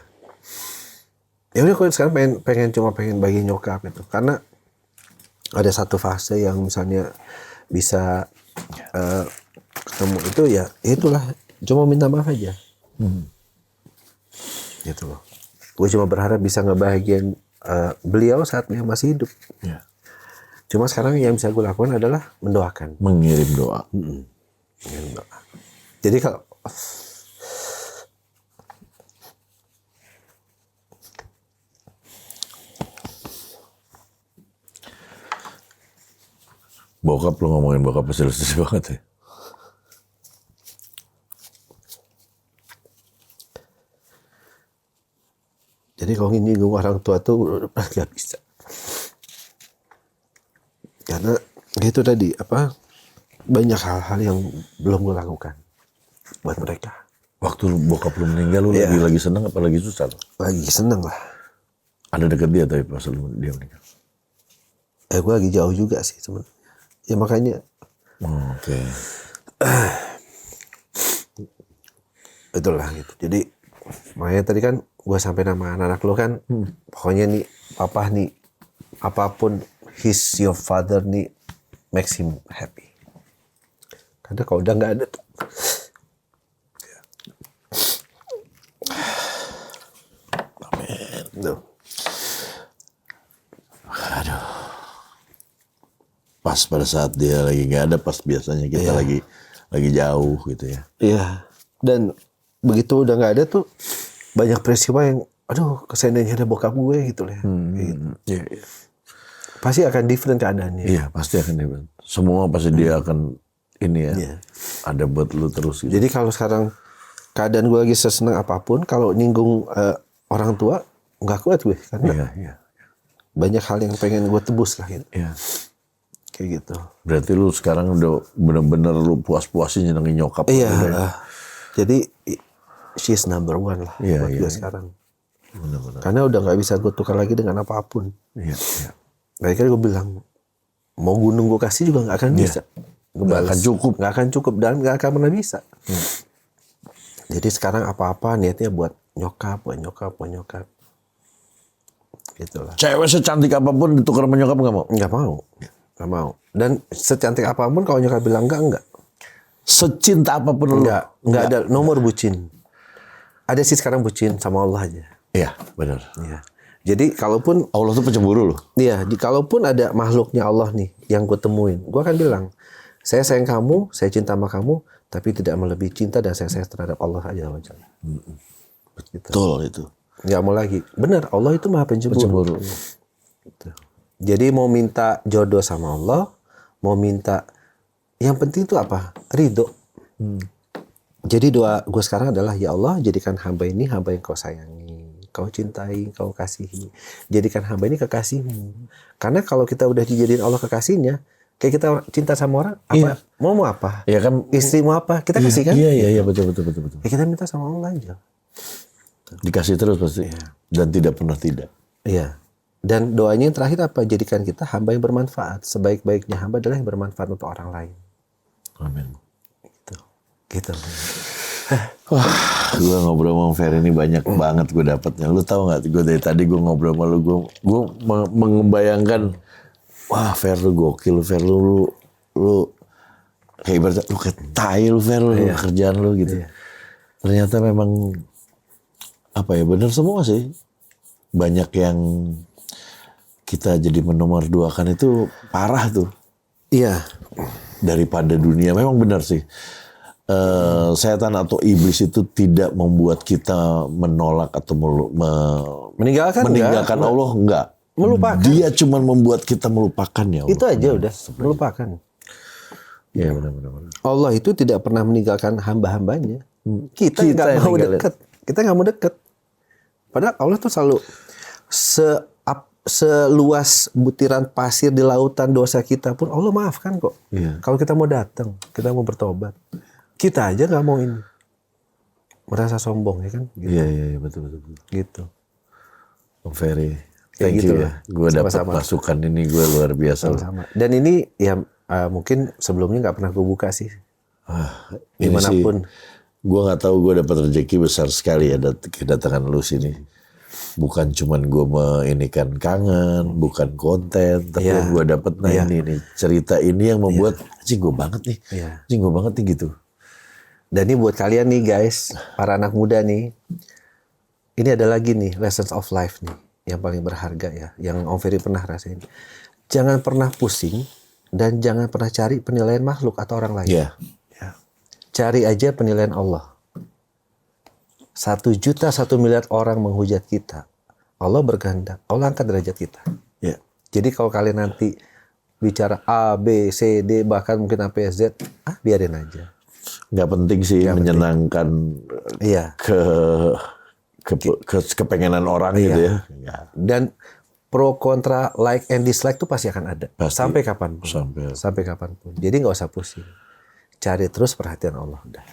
Ya udah gue sekarang pengen bagi nyokap itu. Karena ada satu fase yang misalnya bisa ketemu itu ya itulah. Cuma minta maaf aja. Gitu loh. Gue cuma berharap bisa ngebahagiain beliau saat beliau masih hidup. Ya. Cuma sekarang yang bisa gue lakukan adalah mendoakan. Mengirim doa. Mengirim doa. Jadi kalau Bokap lu ngomongin bokap pasti lucu banget ya. jadi kalau nyinggung orang tua tuh nggak bisa. Karena itu tadi apa banyak hal-hal yang belum gue lakukan buat mereka. Waktu bokap lu meninggal lu lagi seneng apa lagi susah? Lagi seneng lah. Ada deket dia tapi pas dia meninggal. Gue lagi jauh juga sih sebenarnya. Ya makanya. Oke. Itulah gitu. Jadi makanya tadi kan gue sampai nama anak lo kan. Pokoknya nih papa nih apapun he's your father nih makes him happy. Karena kalau udah nggak ada tuh. Amin. Tuh. Aduh. Pas pada saat dia lagi nggak ada, pas biasanya kita lagi jauh gitu ya. Iya. Dan begitu udah nggak ada tuh banyak peristiwa yang, aduh keseandainya ada bokap gue gitu lah. Gitu. Iya. Pasti akan different keadaannya. Iya pasti akan dia. Semua pasti dia akan ini ya. Iya. Ada buat lu terus. Gitu. Jadi kalau sekarang keadaan gue lagi sesenang apapun, kalau nyinggung orang tua nggak kuat gue karena Iya. banyak hal yang pengen gue tebus lah gitu. Iya. Kayak gitu. Berarti lu sekarang udah bener-bener lu puas-puasin nyenengin nyokap. Iya. Gitu. Jadi she's number one lah buat gue sekarang. Bener-bener. Karena udah nggak bisa gue tukar lagi dengan apapun. Iya. Baik kan gue bilang mau gunung gue kasih juga nggak akan bisa. Nggak akan cukup. Nggak akan cukup dan nggak akan pernah bisa. Jadi sekarang apa-apa niatnya buat nyokap. Gitulah. Cewek secantik apapun ditukar sama nyokap nggak mau? Nggak mau. Dan secantik apapun kalau nyokap bilang enggak. Secinta apapun lu? Nggak ada nomor bucin. Ada sih sekarang bucin sama Allah aja. Iya, benar. Iya. Jadi kalaupun Allah tuh pencemburu loh. iya, kalaupun ada makhluknya Allah nih yang gue temuin, gue akan bilang, saya sayang kamu, saya cinta sama kamu, tapi tidak melebihi cinta dan saya terhadap Allah aja. Betul itu. Nggak mau lagi. Benar, Allah itu maha pencemburu. Gitu. Jadi mau minta jodoh sama Allah, mau minta, yang penting itu apa? Ridho. Jadi doa gue sekarang adalah, ya Allah jadikan hamba ini hamba yang kau sayangi, kau cintai, kau kasihi. Jadikan hamba ini kekasihmu. Karena kalau kita udah dijadiin Allah kekasihnya, kayak kita cinta sama orang, apa? Iya. Mau apa? Iya kan? Istri mau apa? Kita kasih kan? Iya, betul. Ya kita minta sama Allah aja. Dikasih terus pasti. Dan tidak pernah tidak. Iya. Dan doanya yang terakhir apa? Jadikan kita hamba yang bermanfaat. Sebaik-baiknya hamba adalah yang bermanfaat untuk orang lain. Amin. Gitu. Wah, gue ngobrol sama Fer ini banyak banget gue dapatnya. Lu tahu nggak? Gue dari tadi gue ngobrol sama lu, gue membayangkan, wah Fer lu gokil, Fer lu kayak ibaratnya lu kayak tai lu Fer lu kerjaan lu gitu. Ternyata memang apa ya, benar semua sih. Banyak yang kita jadi menomorduakan itu parah tuh. Iya. Daripada dunia, memang benar sih. Setan atau iblis itu tidak membuat kita menolak atau meninggalkan Allah, enggak. Melupakan. Dia cuma membuat kita melupakannya. Itu aja udah, melupakan. Iya benar. Allah itu tidak pernah meninggalkan hamba-hambanya. Kita nggak mau dekat. kita nggak mau deket. Padahal Allah tuh selalu seluas butiran pasir di lautan dosa kita pun Allah maafkan kok. Iya. Kalau kita mau datang, kita mau bertobat, kita aja nggak mau ini, merasa sombong ya kan? Gitu. Iya betul. Gitu. Om Ferry, Kayak thank gitu you lah. ya. Gue dapat Sama-sama. masukan ini gue luar biasa. Sama-sama. Dan ini ya mungkin sebelumnya nggak pernah gue buka sih. Ini Dimanapun. Gue nggak tahu, gue dapat rezeki besar sekali ya kedatangan lu sini. Bukan cuman gue meinikan kangen, bukan konten, tapi Iya. yang gue dapat ini nih cerita ini yang membuat anjing gue banget nih, Iya. anjing gue banget nih gitu. Dan ini buat kalian nih guys, para anak muda nih. Ini ada lagi nih lessons of life nih yang paling berharga ya, yang Om Ferry pernah rasain. Jangan pernah pusing dan jangan pernah cari penilaian makhluk atau orang lain. Iya. Ya. Cari aja penilaian Allah. 1 juta 1 miliar orang menghujat kita. Allah berkehendak, Allah angkat derajat kita. Ya. Jadi kalau kalian nanti bicara A, B, C, D, bahkan mungkin sampai Z, biarin aja. Nggak penting sih menyenangkan Iya. kepengenan orang gitu ya. Ya. Dan pro kontra like and dislike tuh pasti akan ada. Pasti. Sampai kapanpun. Sampai. Kapanpun. Jadi nggak usah pusing. Cari terus perhatian Allah. Udah.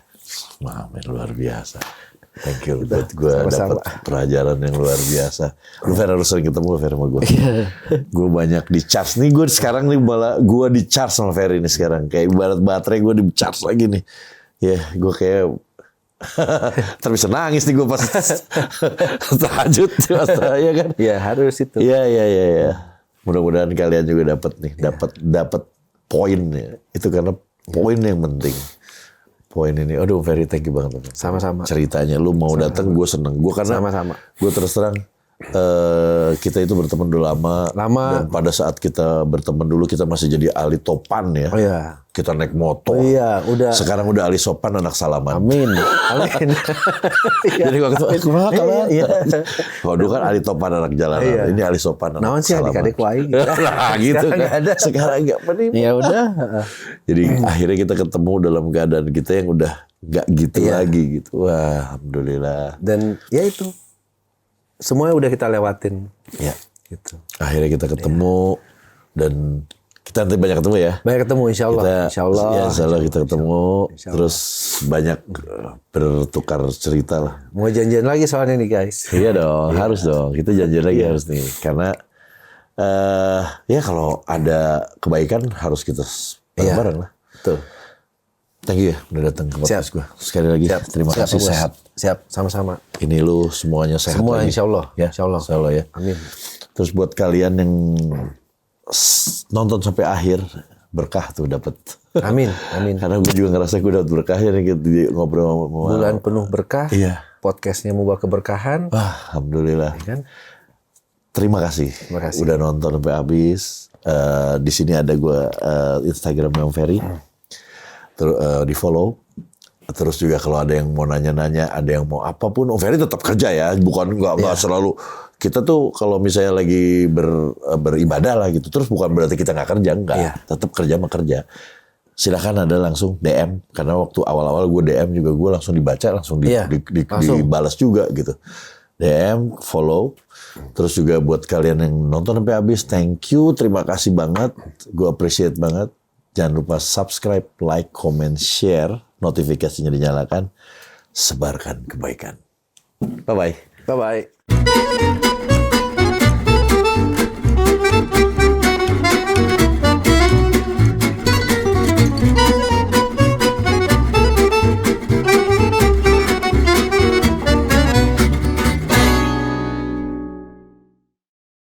Wah, men, luar biasa. Thank you buat gue sama-sama. dapat pelajaran yang luar biasa. Lu Fer harus sering ketemu Fer sama gue. Gue banyak di charge nih, gue sekarang nih malah gue di charge sama Fer ini sekarang. Kayak ibarat baterai gue di charge lagi nih. Ya, gue kayak terus bisa nangis nih gue pas tahajud ya kan. Ya harus itu. Iya. Mudah-mudahan kalian juga dapat nih, dapat poinnya. Itu karena poin yang penting. Poin ini, aduh Ferry, thank you banget. Sama-sama. Ceritanya, lu mau datang, gue seneng. Gue karena, Sama-sama. gue terus terang, kita itu berteman dulu lama. Dan pada saat kita berteman dulu, kita masih jadi ahli topan ya. Oh iya. Kita naik motor. Oh iya, udah. Sekarang udah ahli sopan, anak salaman. Amin. Amin. Jadi gue ketemu, kumaha kabar? Iya. Kalau dulu kan ahli topan anak jalanan, Iya. ini ahli sopan anak Naon sih salaman. adik-adik wae gitu. Nah, gitu kan. ada. Sekarang nggak penting. Ya udah. Jadi akhirnya kita ketemu dalam keadaan kita yang udah nggak gitu lagi gitu. Wah, alhamdulillah. Dan ya itu. Semuanya udah kita lewatin. Ya. Gitu. Akhirnya kita ketemu dan kita nanti banyak ketemu ya. Banyak ketemu insya Allah. Insya Allah kita ketemu. Terus banyak bertukar cerita lah. Mau janjian lagi soalnya nih guys. Iya dong, harus dong. Kita janjian lagi harus nih. Karena ya kalau ada kebaikan harus kita bareng-bareng lah. Betul. Thank you ya udah datang ke podcast gue. Sekali lagi terima kasih, Bos. sehat. Siap, sama-sama. Ini lu semuanya sehat Semua lagi. insya Allah. Ya, Insya Allah. insya Allah ya. Amin. Terus buat kalian yang nonton sampai akhir, berkah tuh dapat. Amin. Amin. Karena gue juga ngerasa gue dapat berkahnya nih gitu ngobrol sama Bulan penuh berkah. Iya. Podcastnya membawa keberkahan. Wah, alhamdulillah. Ya kan? Terima kasih. Udah nonton sampai habis. Di sini ada gue Instagramnya Om Ferry. Terus di follow. Terus juga kalau ada yang mau nanya-nanya, ada yang mau apapun, Om Ferry tetap kerja ya, bukan nggak selalu. Kita tuh kalau misalnya lagi beribadah lah gitu, terus bukan berarti kita nggak kerja, enggak. Tetap kerja mah kerja. Silakan ada langsung DM, karena waktu awal-awal gue DM juga gue langsung dibaca, langsung dibalas juga gitu. DM, follow. Terus juga buat kalian yang nonton sampai habis, thank you, terima kasih banget, gue appreciate banget. Jangan lupa subscribe, like, comment, share, notifikasinya dinyalakan, sebarkan kebaikan. Bye-bye. Bye-bye.